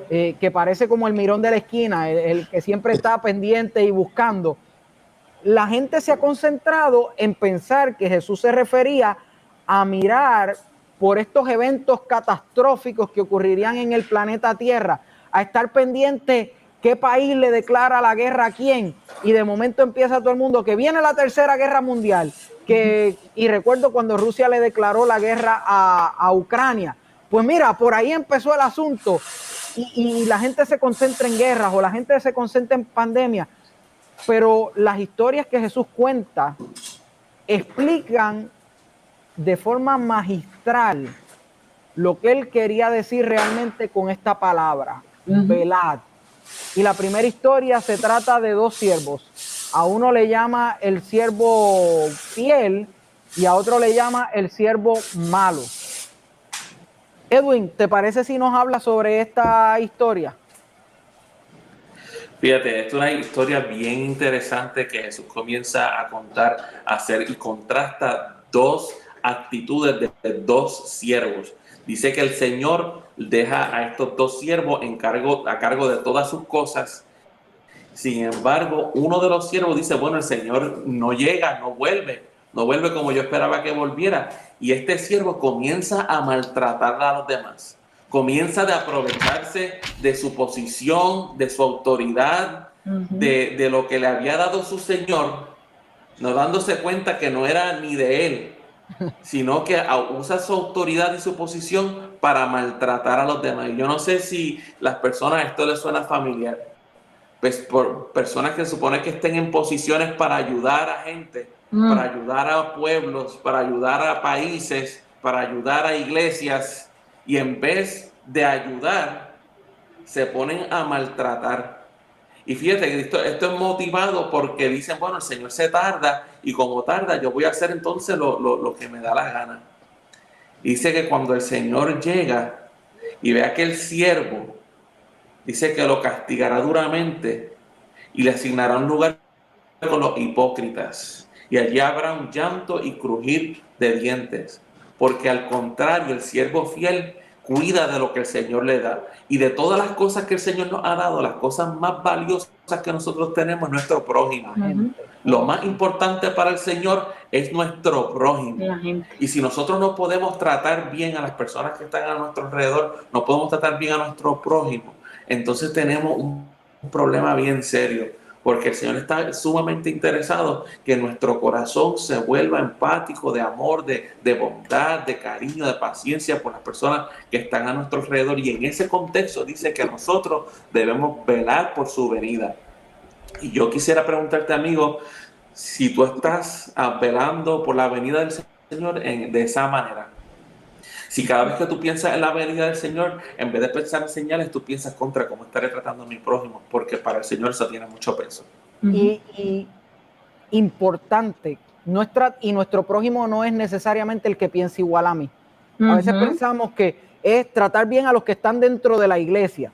que parece como el mirón de la esquina, el que siempre está pendiente y buscando, la gente se ha concentrado en pensar que Jesús se refería a mirar por estos eventos catastróficos que ocurrirían en el planeta Tierra, a estar pendiente qué país le declara la guerra a quién, y de momento empieza todo el mundo que viene la tercera guerra mundial, y recuerdo cuando Rusia le declaró la guerra a Ucrania. Pues mira, por ahí empezó el asunto, y la gente se concentra en guerras o la gente se concentra en pandemia, pero las historias que Jesús cuenta explican de forma magistral lo que él quería decir realmente con esta palabra, velad. Y la primera historia se trata de dos siervos. A uno le llama el siervo fiel y a otro le llama el siervo malo. Edwin, ¿te parece si nos habla sobre esta historia? Fíjate, esto es una historia bien interesante que Jesús comienza a contar, a hacer y contrasta dos actitudes de dos siervos. Dice que el Señor deja a estos dos siervos a cargo de todas sus cosas. Sin embargo, uno de los siervos dice, bueno, el Señor no llega, no vuelve como yo esperaba que volviera. Y este siervo comienza a maltratar a los demás. Comienza a aprovecharse de su posición, de su autoridad, de lo que le había dado su Señor, no dándose cuenta que no era ni de él, sino que usa su autoridad y su posición para maltratar a los demás. Y yo no sé si las personas, esto les suena familiar, pues por personas que se supone que estén en posiciones para ayudar a gente, para ayudar a pueblos, para ayudar a países, para ayudar a iglesias, y en vez de ayudar, se ponen a maltratar. Y fíjate que esto es motivado porque dicen, bueno, el Señor se tarda, y como tarda, yo voy a hacer entonces lo que me da la gana. Dice que cuando el Señor llega y ve a aquel siervo, dice que lo castigará duramente y le asignará un lugar con los hipócritas. Y allí habrá un llanto y crujir de dientes, porque al contrario, el siervo fiel cuida de lo que el Señor le da. Y de todas las cosas que el Señor nos ha dado, las cosas más valiosas que nosotros tenemos es nuestro prójimo. Lo más importante para el Señor es nuestro prójimo. Y si nosotros no podemos tratar bien a las personas que están a nuestro alrededor, no podemos tratar bien a nuestro prójimo, entonces tenemos un problema bien serio. Porque el Señor está sumamente interesado que nuestro corazón se vuelva empático, de amor, de bondad, de cariño, de paciencia por las personas que están a nuestro alrededor. Y en ese contexto dice que nosotros debemos velar por su venida. Y yo quisiera preguntarte, amigo, si tú estás velando por la venida del Señor de esa manera. Si cada vez que tú piensas en la venida del Señor, en vez de pensar en señales, tú piensas contra cómo estaré tratando a mi prójimo, porque para el Señor eso tiene mucho peso. Y importante, nuestro prójimo no es necesariamente el que piensa igual a mí. A veces pensamos que es tratar bien a los que están dentro de la iglesia,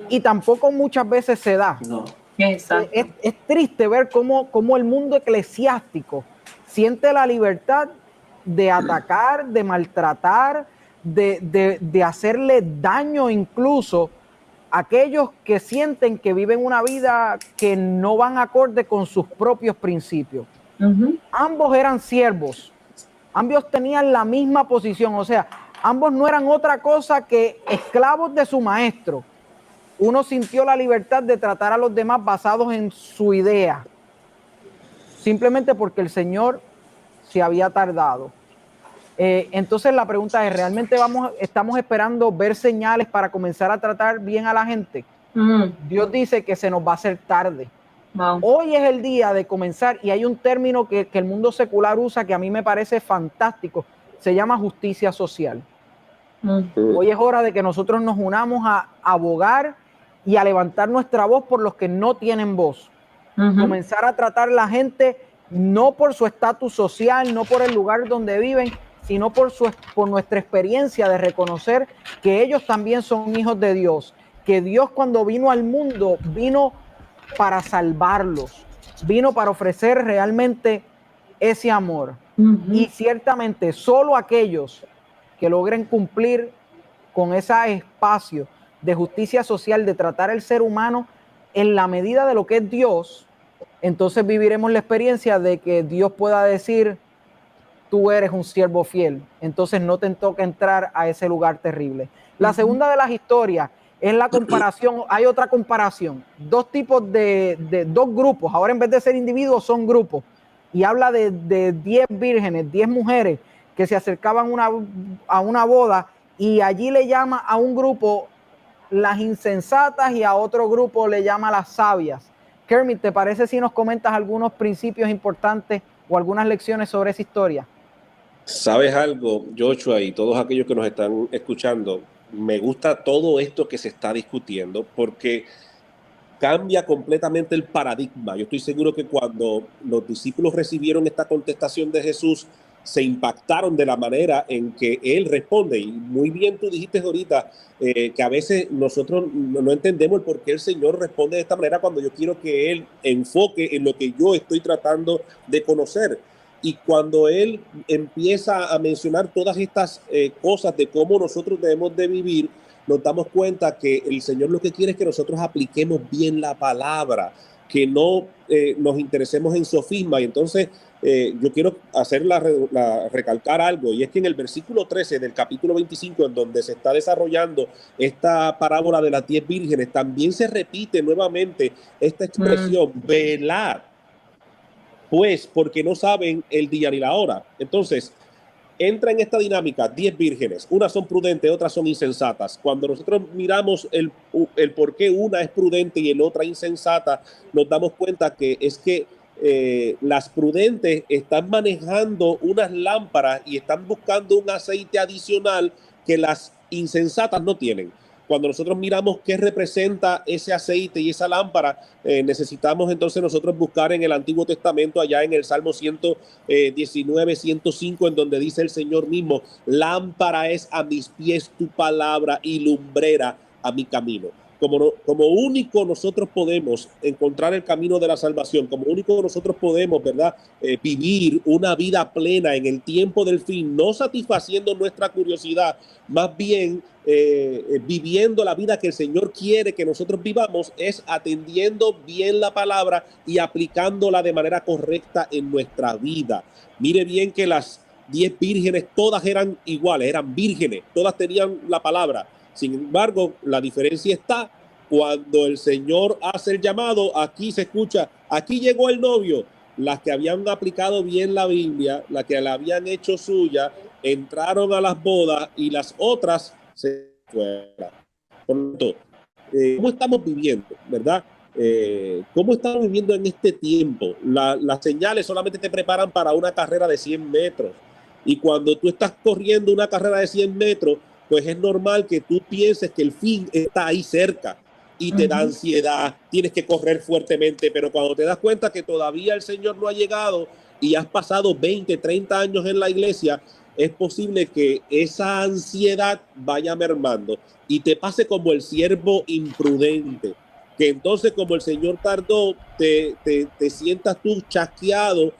y tampoco muchas veces se da. No. Exacto. Es triste ver cómo el mundo eclesiástico siente la libertad de atacar, de maltratar, de hacerle daño incluso a aquellos que sienten que viven una vida que no van acorde con sus propios principios. Ambos eran siervos, ambos tenían la misma posición, o sea, ambos no eran otra cosa que esclavos de su maestro. Uno sintió la libertad de tratar a los demás basados en su idea, simplemente porque el Señor se había tardado. Entonces la pregunta es, ¿realmente estamos esperando ver señales para comenzar a tratar bien a la gente? Dios dice que se nos va a hacer tarde. Wow. Hoy es el día de comenzar, y hay un término que el mundo secular usa que a mí me parece fantástico, se llama justicia social. Hoy es hora de que nosotros nos unamos a abogar y a levantar nuestra voz por los que no tienen voz. Comenzar a tratar a la gente no por su estatus social, no por el lugar donde viven, sino por nuestra experiencia de reconocer que ellos también son hijos de Dios, que Dios cuando vino al mundo vino para salvarlos, vino para ofrecer realmente ese amor. Y ciertamente solo aquellos que logren cumplir con ese espacio de justicia social, de tratar al ser humano en la medida de lo que es Dios, entonces viviremos la experiencia de que Dios pueda decir: tú eres un siervo fiel, entonces no te toca entrar a ese lugar terrible. La segunda de las historias es la comparación. Hay otra comparación, dos tipos dos grupos, ahora en vez de ser individuos son grupos, y habla de 10 vírgenes, 10 mujeres que se acercaban a una boda, y allí le llama a un grupo las insensatas y a otro grupo le llama las sabias. Kermit, ¿te parece si nos comentas algunos principios importantes o algunas lecciones sobre esa historia? ¿Sabes algo, Joshua, y todos aquellos que nos están escuchando? Me gusta todo esto que se está discutiendo porque cambia completamente el paradigma. Yo estoy seguro que cuando los discípulos recibieron esta contestación de Jesús, se impactaron de la manera en que Él responde. Y muy bien tú dijiste ahorita que a veces nosotros no entendemos el por qué el Señor responde de esta manera cuando yo quiero que Él enfoque en lo que yo estoy tratando de conocer. Y cuando Él empieza a mencionar todas estas cosas de cómo nosotros debemos de vivir, nos damos cuenta que el Señor lo que quiere es que nosotros apliquemos bien la palabra, que no nos interesemos en sofisma. Y entonces yo quiero recalcar algo, y es que en el versículo 13 del capítulo 25, en donde se está desarrollando esta parábola de las 10 vírgenes, también se repite nuevamente esta expresión, velad, pues, porque no saben el día ni la hora. Entonces, entra en esta dinámica 10 vírgenes, unas son prudentes, otras son insensatas. Cuando nosotros miramos el por qué una es prudente y el otra insensata, nos damos cuenta que es que las prudentes están manejando unas lámparas y están buscando un aceite adicional que las insensatas no tienen. Cuando nosotros miramos qué representa ese aceite y esa lámpara, necesitamos entonces nosotros buscar en el Antiguo Testamento, allá en el Salmo 119, 105, en donde dice el Señor mismo: lámpara es a mis pies tu palabra y lumbrera a mi camino. Como único nosotros podemos encontrar el camino de la salvación, como único nosotros podemos, ¿verdad?, vivir una vida plena en el tiempo del fin, no satisfaciendo nuestra curiosidad, más bien viviendo la vida que el Señor quiere que nosotros vivamos, es atendiendo bien la palabra y aplicándola de manera correcta en nuestra vida. Mire bien que las 10 vírgenes todas eran iguales, eran vírgenes, todas tenían la palabra. Sin embargo, la diferencia está cuando el Señor hace el llamado. Aquí se escucha: aquí llegó el novio. Las que habían aplicado bien la Biblia, las que la habían hecho suya, entraron a las bodas y las otras se fueron. Por lo tanto, ¿cómo estamos viviendo, verdad? ¿Cómo estamos viviendo en este tiempo? Las señales solamente te preparan para una carrera de 100 metros. Y cuando tú estás corriendo una carrera de 100 metros, pues es normal que tú pienses que el fin está ahí cerca y te da ansiedad, tienes que correr fuertemente, pero cuando te das cuenta que todavía el Señor no ha llegado y has pasado 20, 30 años en la iglesia, es posible que esa ansiedad vaya mermando y te pase como el siervo imprudente, que entonces como el Señor tardó, te sientas tú chasqueado,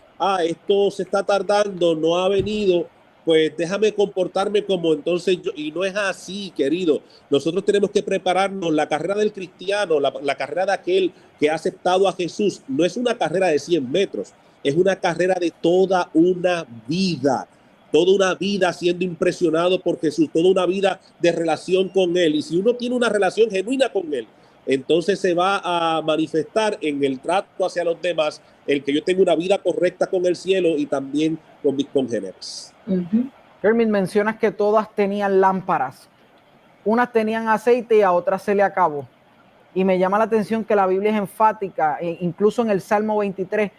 esto se está tardando, no ha venido, pues déjame comportarme como entonces yo, y no es así, querido. Nosotros tenemos que prepararnos. La carrera del cristiano, la carrera de aquel que ha aceptado a Jesús, no es una carrera de 100 metros, es una carrera de toda una vida siendo impresionado por Jesús, toda una vida de relación con Él. Y si uno tiene una relación genuina con Él, entonces se va a manifestar en el trato hacia los demás, el que yo tenga una vida correcta con el cielo y también con mis congéneres. Kermit, mencionas que todas tenían lámparas. Unas tenían aceite y a otras se le acabó. Y me llama la atención que la Biblia es enfática, incluso en el Salmo 23,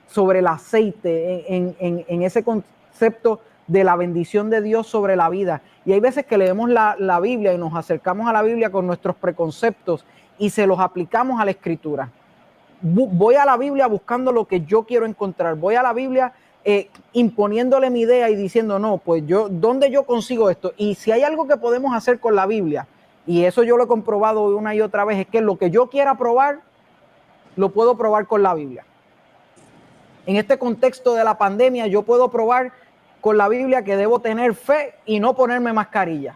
sobre el aceite, en ese concepto de la bendición de Dios sobre la vida. Y hay veces que leemos la Biblia y nos acercamos a la Biblia con nuestros preconceptos y se los aplicamos a la Escritura. Voy a la Biblia buscando lo que yo quiero encontrar. Voy a la Biblia imponiéndole mi idea y diciendo, no, pues ¿dónde yo consigo esto? Y si hay algo que podemos hacer con la Biblia, y eso yo lo he comprobado una y otra vez, es que lo que yo quiera probar, lo puedo probar con la Biblia. En este contexto de la pandemia, yo puedo probar con la Biblia que debo tener fe y no ponerme mascarilla.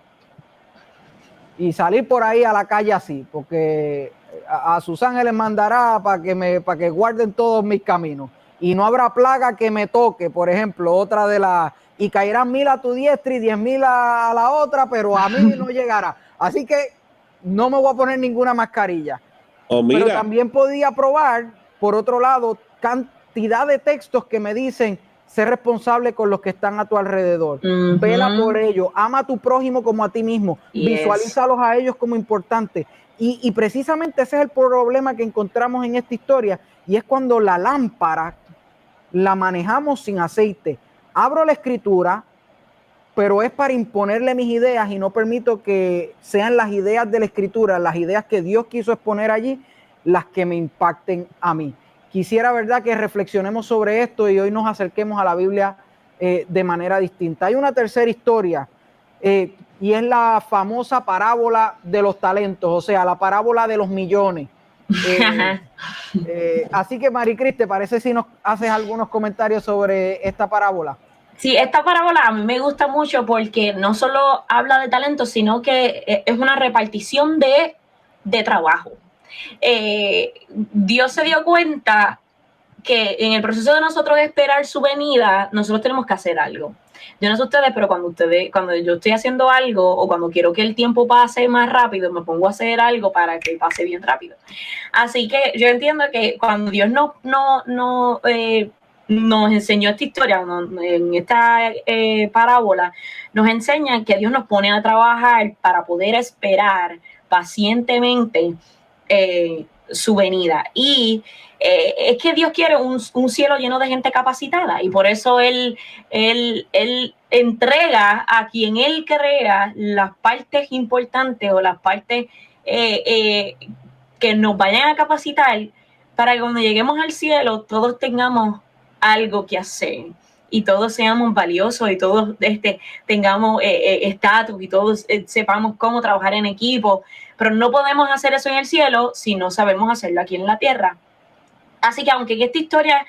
Y salir por ahí a la calle así, porque a sus ángeles mandará para que guarden todos mis caminos. Y no habrá plaga que me toque, por ejemplo, otra de las... Y caerán 1000 a tu diestra y 10,000 a la otra, pero a mí no llegará. Así que no me voy a poner ninguna mascarilla. Pero también podía probar, por otro lado, cantidad de textos que me dicen, sé responsable con los que están a tu alrededor. Vela por ellos. Ama a tu prójimo como a ti mismo. Visualízalos a ellos como importantes. Y precisamente ese es el problema que encontramos en esta historia. Y es cuando la lámpara la manejamos sin aceite. Abro la Escritura, pero es para imponerle mis ideas y no permito que sean las ideas de la Escritura, las ideas que Dios quiso exponer allí, las que me impacten a mí. Quisiera, ¿verdad?, que reflexionemos sobre esto y hoy nos acerquemos a la Biblia de manera distinta. Hay una tercera historia y es la famosa parábola de los talentos, o sea, la parábola de los millones. Así que, Maricris, ¿te parece si nos haces algunos comentarios sobre esta parábola? Sí, esta parábola a mí me gusta mucho porque no solo habla de talentos, sino que es una repartición de trabajo. Dios se dio cuenta que en el proceso de nosotros esperar su venida, nosotros tenemos que hacer algo. Yo no sé ustedes, pero cuando yo estoy haciendo algo o cuando quiero que el tiempo pase más rápido, me pongo a hacer algo para que pase bien rápido. Así que yo entiendo que cuando Dios nos enseñó esta historia, en esta parábola, nos enseña que Dios nos pone a trabajar para poder esperar pacientemente su venida. Y es que Dios quiere un cielo lleno de gente capacitada y por eso Él entrega a quien Él crea las partes importantes o las partes que nos vayan a capacitar para que cuando lleguemos al cielo todos tengamos algo que hacer y todos seamos valiosos y todos tengamos estatus y todos sepamos cómo trabajar en equipo, pero no podemos hacer eso en el cielo si no sabemos hacerlo aquí en la tierra. Así que aunque en esta historia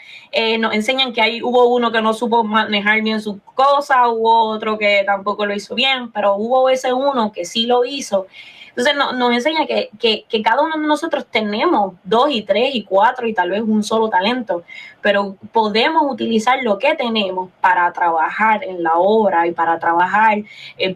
nos enseñan que hubo uno que no supo manejar bien sus cosas, hubo otro que tampoco lo hizo bien, pero hubo ese uno que sí lo hizo. Entonces nos enseña que cada uno de nosotros tenemos 2 y 3 y 4 y tal vez un solo talento, pero podemos utilizar lo que tenemos para trabajar en la obra y para trabajar,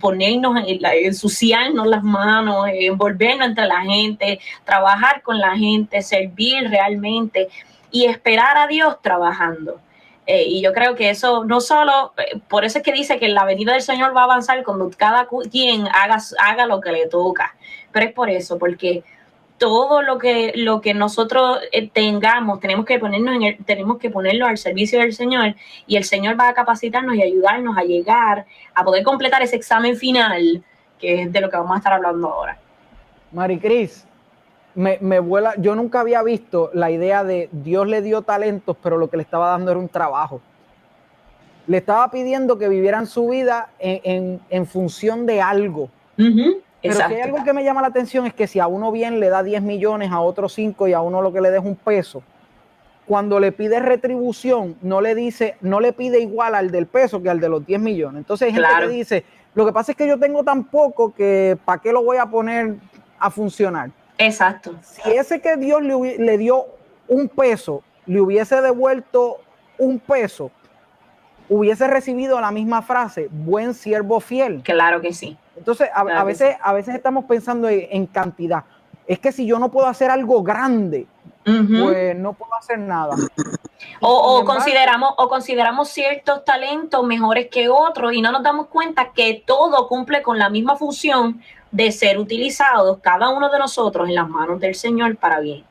ponernos, ensuciarnos las manos, envolvernos entre la gente, trabajar con la gente, servir realmente y esperar a Dios trabajando. Y yo creo que eso no solo, por eso es que dice que la venida del Señor va a avanzar cuando cada quien haga lo que le toca, pero es por eso, porque todo lo que nosotros tengamos, tenemos que ponerlo al servicio del Señor y el Señor va a capacitarnos y ayudarnos a llegar a poder completar ese examen final, que es de lo que vamos a estar hablando ahora. Maricris, me vuela, yo nunca había visto la idea de Dios le dio talentos, pero lo que le estaba dando era un trabajo. Le estaba pidiendo que vivieran su vida en función de algo. Pero si hay algo que me llama la atención es que si a uno bien le da 10 millones, a otro 5 y a uno lo que le da es un peso, cuando le pide retribución, no le pide igual al del peso que al de los 10 millones. Entonces hay gente que dice, lo que pasa es que yo tengo tan poco que ¿para qué lo voy a poner a funcionar? Exacto. Si ese que Dios le dio un peso, le hubiese devuelto un peso, hubiese recibido la misma frase, buen siervo fiel. Claro que sí. Entonces, a veces estamos pensando en cantidad. Es que si yo no puedo hacer algo grande, pues no puedo hacer nada. O consideramos ciertos talentos mejores que otros y no nos damos cuenta que todo cumple con la misma función de ser utilizados, cada uno de nosotros, en las manos del Señor para bien.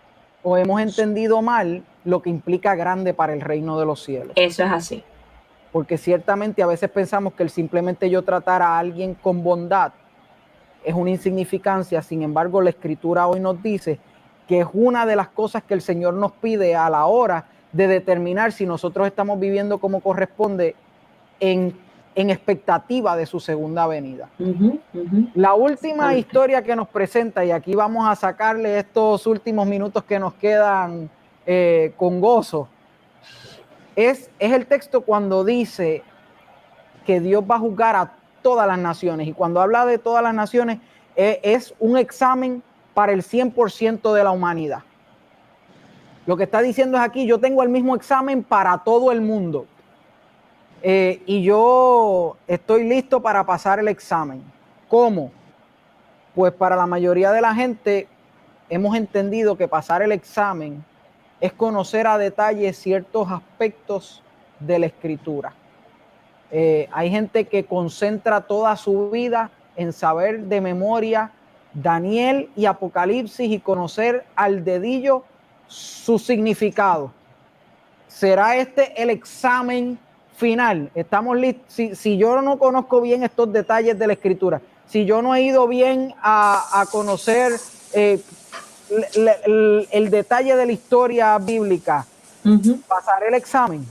O hemos entendido mal lo que implica grande para el reino de los cielos. Eso es así. Porque ciertamente a veces pensamos que el simplemente yo tratar a alguien con bondad es una insignificancia. Sin embargo, la Escritura hoy nos dice que es una de las cosas que el Señor nos pide a la hora de determinar si nosotros estamos viviendo como corresponde en expectativa de su segunda venida. La última historia que nos presenta, y aquí vamos a sacarle estos últimos minutos que nos quedan con gozo, es el texto cuando dice que Dios va a juzgar a todas las naciones, y cuando habla de todas las naciones es un examen para el 100% de la humanidad. Lo que está diciendo es aquí, yo tengo el mismo examen para todo el mundo, y yo estoy listo para pasar el examen. ¿Cómo? Pues para la mayoría de la gente hemos entendido que pasar el examen es conocer a detalle ciertos aspectos de la Escritura. Hay gente que concentra toda su vida en saber de memoria Daniel y Apocalipsis y conocer al dedillo su significado. ¿Será este el examen final? ¿Estamos listos? Si yo no conozco bien estos detalles de la Escritura, si yo no he ido bien a conocer el detalle de la historia bíblica, ¿pasaré el examen?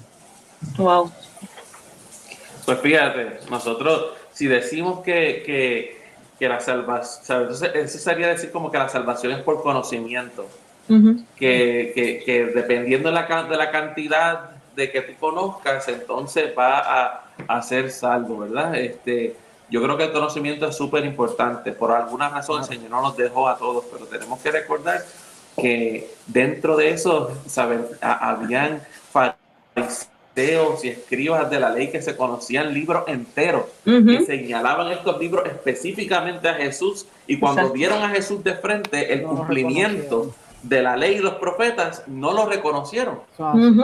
Wow. Pues fíjate, nosotros si decimos que la salvación, entonces eso sería decir como que la salvación es por conocimiento, que dependiendo de la cantidad de que tú conozcas, entonces va a ser salvo, ¿verdad? Yo creo que el conocimiento es súper importante. Por alguna razón el Señor no nos dejó a todos, pero tenemos que recordar que dentro de eso, ¿saben? Habían fariseos y escribas de la ley que se conocían libros enteros, que señalaban estos libros específicamente a Jesús, y cuando vieron a Jesús de frente, el cumplimiento de la ley y los profetas, no lo reconocieron.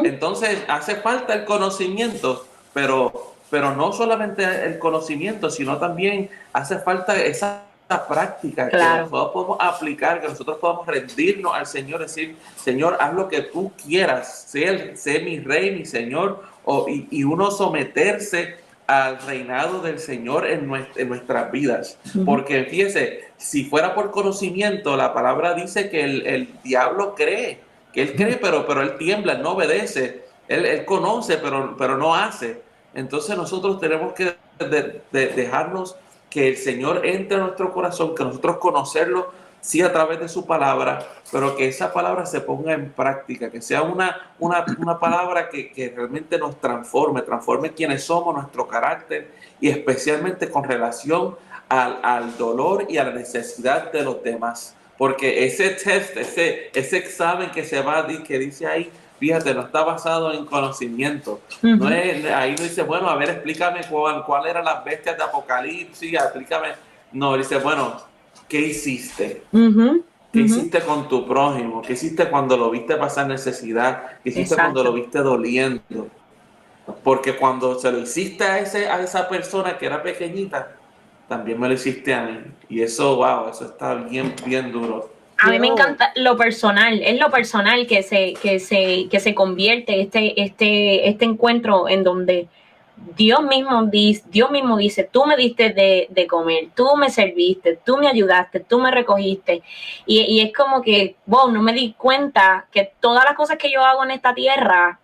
Entonces hace falta el conocimiento, pero no solamente el conocimiento, sino también hace falta esa práctica que nosotros podemos aplicar, que nosotros podamos rendirnos al Señor, decir, Señor, haz lo que tú quieras, sé mi rey, mi Señor, y uno someterse al reinado del Señor en nuestras vidas. Porque fíjese, si fuera por conocimiento, la palabra dice que el diablo cree, que él cree, pero él tiembla, él no obedece, él conoce, pero no hace. Entonces nosotros tenemos que dejarnos que el Señor entre a nuestro corazón, que nosotros conocerlo, sí, a través de su palabra, pero que esa palabra se ponga en práctica, que sea una palabra que realmente nos transforme quienes somos, nuestro carácter, y especialmente con relación al dolor y a la necesidad de los demás. Porque ese test, ese examen que se va, que dice ahí, fíjate, no está basado en conocimiento. No es, ahí no dice, bueno, a ver, explícame cuál eran las bestias de Apocalipsis, explícame. No, dice, bueno, ¿qué hiciste? ¿Qué hiciste con tu prójimo? ¿Qué hiciste cuando lo viste pasar necesidad? ¿Qué hiciste cuando lo viste doliendo? Porque cuando se lo hiciste a esa persona que era pequeñita, también me lo hiciste a mí. Y eso, wow, eso está bien, bien duro. A mí me encanta lo personal, es lo personal que se convierte este encuentro en donde Dios mismo dice, tú me diste de comer, tú me serviste, tú me ayudaste, tú me recogiste, y es como que, wow, no me di cuenta que todas las cosas que yo hago en esta tierra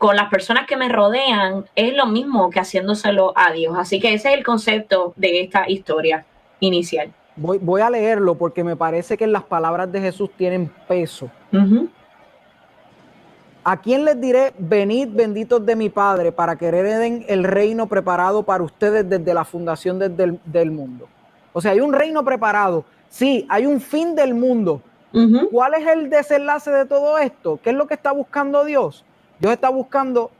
con las personas que me rodean es lo mismo que haciéndoselo a Dios. Así que ese es el concepto de esta historia inicial. Voy a leerlo porque me parece que las palabras de Jesús tienen peso. ¿A quién les diré, venid benditos de mi Padre, para que hereden el reino preparado para ustedes desde la fundación del mundo? O sea, hay un reino preparado. Sí, hay un fin del mundo. ¿Cuál es el desenlace de todo esto? ¿Qué es lo que está buscando Dios? Dios está buscando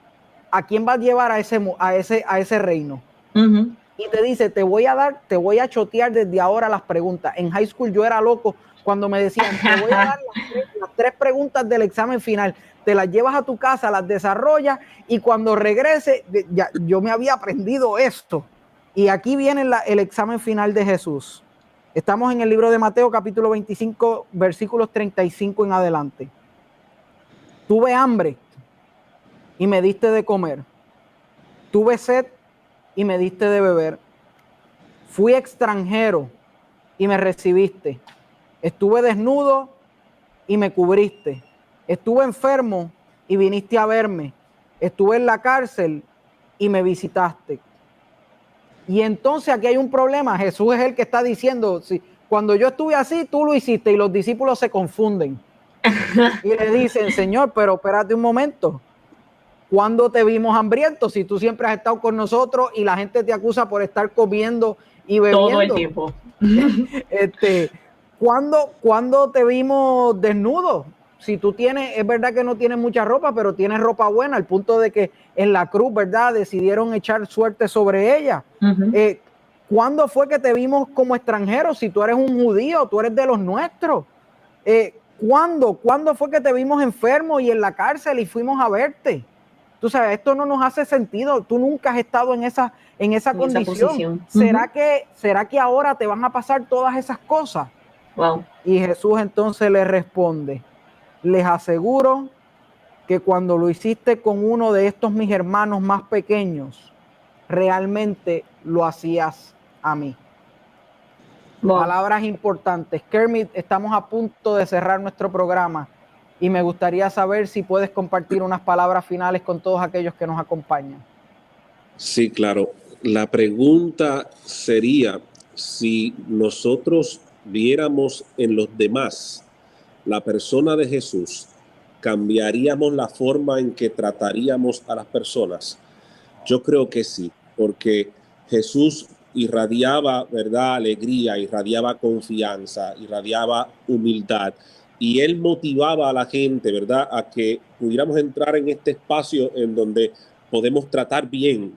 a quién va a llevar a ese reino. Y te dice, te voy a chotear desde ahora las preguntas. En high school yo era loco cuando me decían, te voy a dar las 3 preguntas del examen final. Te las llevas a tu casa, las desarrollas y cuando regrese, ya, yo me había aprendido esto. Y aquí viene el examen final de Jesús. Estamos en el libro de Mateo, capítulo 25, versículos 35 en adelante. Tuve hambre y me diste de comer. Tuve sed y me diste de beber. Fui extranjero y me recibiste. Estuve desnudo y me cubriste. Estuve enfermo y viniste a verme. Estuve en la cárcel y me visitaste. Y entonces aquí hay un problema. Jesús es el que está diciendo, sí, cuando yo estuve así, tú lo hiciste, y los discípulos se confunden. Y le dicen, Señor, pero espérate un momento. ¿Cuándo te vimos hambriento? Si tú siempre has estado con nosotros y la gente te acusa por estar comiendo y bebiendo. Todo el tiempo. ¿Cuándo te vimos desnudo? Si tú tienes, es verdad que no tienes mucha ropa, pero tienes ropa buena, al punto de que en la cruz, ¿verdad?, decidieron echar suerte sobre ella. ¿Cuándo fue que te vimos como extranjero? Si tú eres un judío, tú eres de los nuestros. ¿Cuándo fue que te vimos enfermo y en la cárcel y fuimos a verte? Tú sabes, esto no nos hace sentido. Tú nunca has estado en esa condición. ¿Será que ahora te van a pasar todas esas cosas? Wow. Y Jesús entonces le responde, les aseguro que cuando lo hiciste con uno de estos mis hermanos más pequeños, realmente lo hacías a mí. Wow. Palabras importantes. Kermit, estamos a punto de cerrar nuestro programa y me gustaría saber si puedes compartir unas palabras finales con todos aquellos que nos acompañan. Sí, claro. La pregunta sería, si nosotros viéramos en los demás la persona de Jesús, ¿cambiaríamos la forma en que trataríamos a las personas? Yo creo que sí, porque Jesús irradiaba, ¿verdad?, alegría, irradiaba confianza, irradiaba humildad, y él motivaba a la gente, ¿verdad?, a que pudiéramos entrar en este espacio en donde podemos tratarnos bien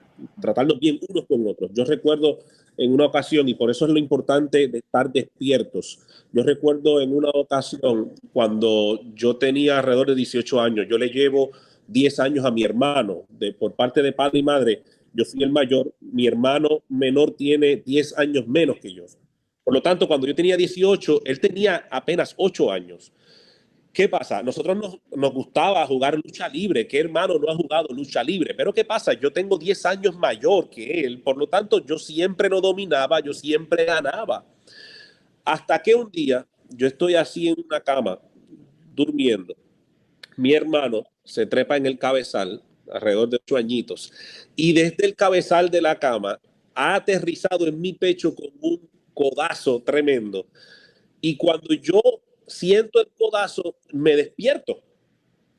unos con otros. Yo recuerdo en una ocasión, y por eso es lo importante de estar despiertos. Yo recuerdo en una ocasión cuando yo tenía alrededor de 18 años, yo le llevo 10 años a mi hermano, por parte de padre y madre, yo fui el mayor, mi hermano menor tiene 10 años menos que yo. Por lo tanto, cuando yo tenía 18, él tenía apenas 8 años. ¿Qué pasa? Nosotros nos gustaba jugar lucha libre. ¿Qué hermano no ha jugado lucha libre? Pero ¿qué pasa? Yo tengo 10 años mayor que él, por lo tanto yo siempre lo dominaba, yo siempre ganaba. Hasta que un día yo estoy así en una cama, durmiendo. Mi hermano se trepa en el cabezal, alrededor de 8 añitos, y desde el cabezal de la cama ha aterrizado en mi pecho con un codazo tremendo. Y cuando yo siento el codazo, me despierto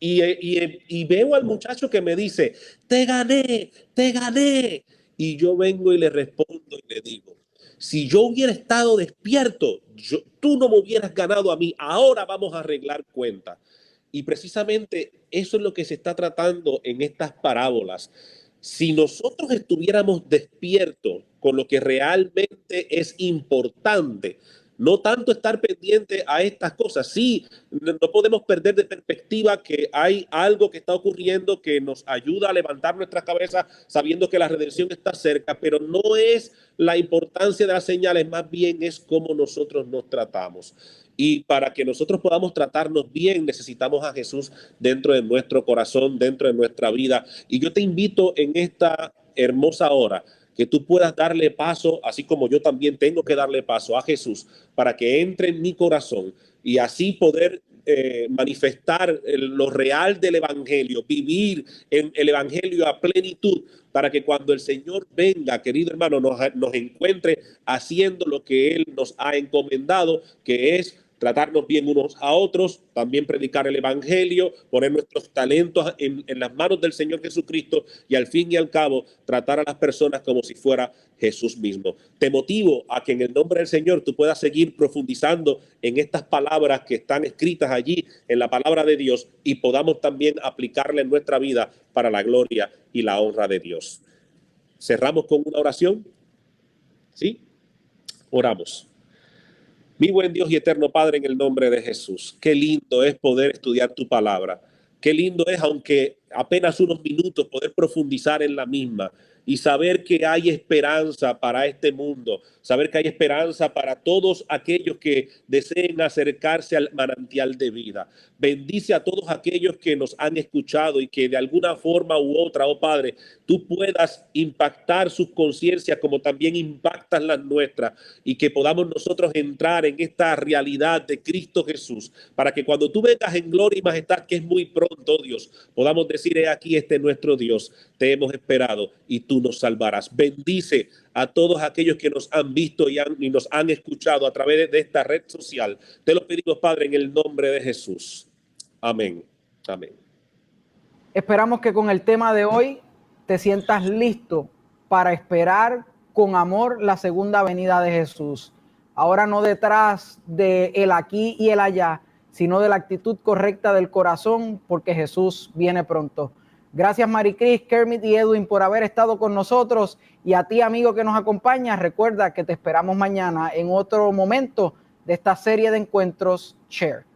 y veo al muchacho que me dice, te gané. Y yo vengo y le respondo y le digo, si yo hubiera estado despierto, tú no me hubieras ganado a mí, ahora vamos a arreglar cuentas. Y precisamente eso es lo que se está tratando en estas parábolas. Si nosotros estuviéramos despiertos con lo que realmente es importante, no tanto estar pendiente a estas cosas. Sí, no podemos perder de perspectiva que hay algo que está ocurriendo que nos ayuda a levantar nuestras cabezas sabiendo que la redención está cerca, pero no es la importancia de las señales, más bien es cómo nosotros nos tratamos. Y para que nosotros podamos tratarnos bien, necesitamos a Jesús dentro de nuestro corazón, dentro de nuestra vida. Y yo te invito en esta hermosa hora que tú puedas darle paso, así como yo también tengo que darle paso a Jesús, para que entre en mi corazón y así poder manifestar lo real del Evangelio, vivir en el Evangelio a plenitud, para que cuando el Señor venga, querido hermano, nos encuentre haciendo lo que Él nos ha encomendado, que es tratarnos bien unos a otros, también predicar el Evangelio, poner nuestros talentos en las manos del Señor Jesucristo y al fin y al cabo tratar a las personas como si fuera Jesús mismo. Te motivo a que en el nombre del Señor tú puedas seguir profundizando en estas palabras que están escritas allí en la palabra de Dios y podamos también aplicarla en nuestra vida para la gloria y la honra de Dios. Cerramos con una oración. ¿Sí? Oramos. Mi buen Dios y eterno Padre, en el nombre de Jesús, qué lindo es poder estudiar tu palabra. Qué lindo es, aunque apenas unos minutos, poder profundizar en la misma y saber que hay esperanza para este mundo, saber que hay esperanza para todos aquellos que deseen acercarse al manantial de vida. Bendice a todos aquellos que nos han escuchado y que de alguna forma u otra, oh Padre, tú puedas impactar sus conciencias como también impactas las nuestras y que podamos nosotros entrar en esta realidad de Cristo Jesús para que cuando tú vengas en gloria y majestad, que es muy pronto, Dios, podamos decir, he aquí este nuestro Dios, te hemos esperado y tú nos salvarás. Bendice a todos aquellos que nos han visto y nos han escuchado a través de esta red social. Te lo pedimos, Padre, en el nombre de Jesús. Amén. Amén. Esperamos que con el tema de hoy te sientas listo para esperar con amor la segunda venida de Jesús. Ahora no detrás de el aquí y el allá, sino de la actitud correcta del corazón, porque Jesús viene pronto. Gracias Maricris, Kermit y Edwin por haber estado con nosotros, y a ti, amigo que nos acompaña, recuerda que te esperamos mañana en otro momento de esta serie de encuentros Share.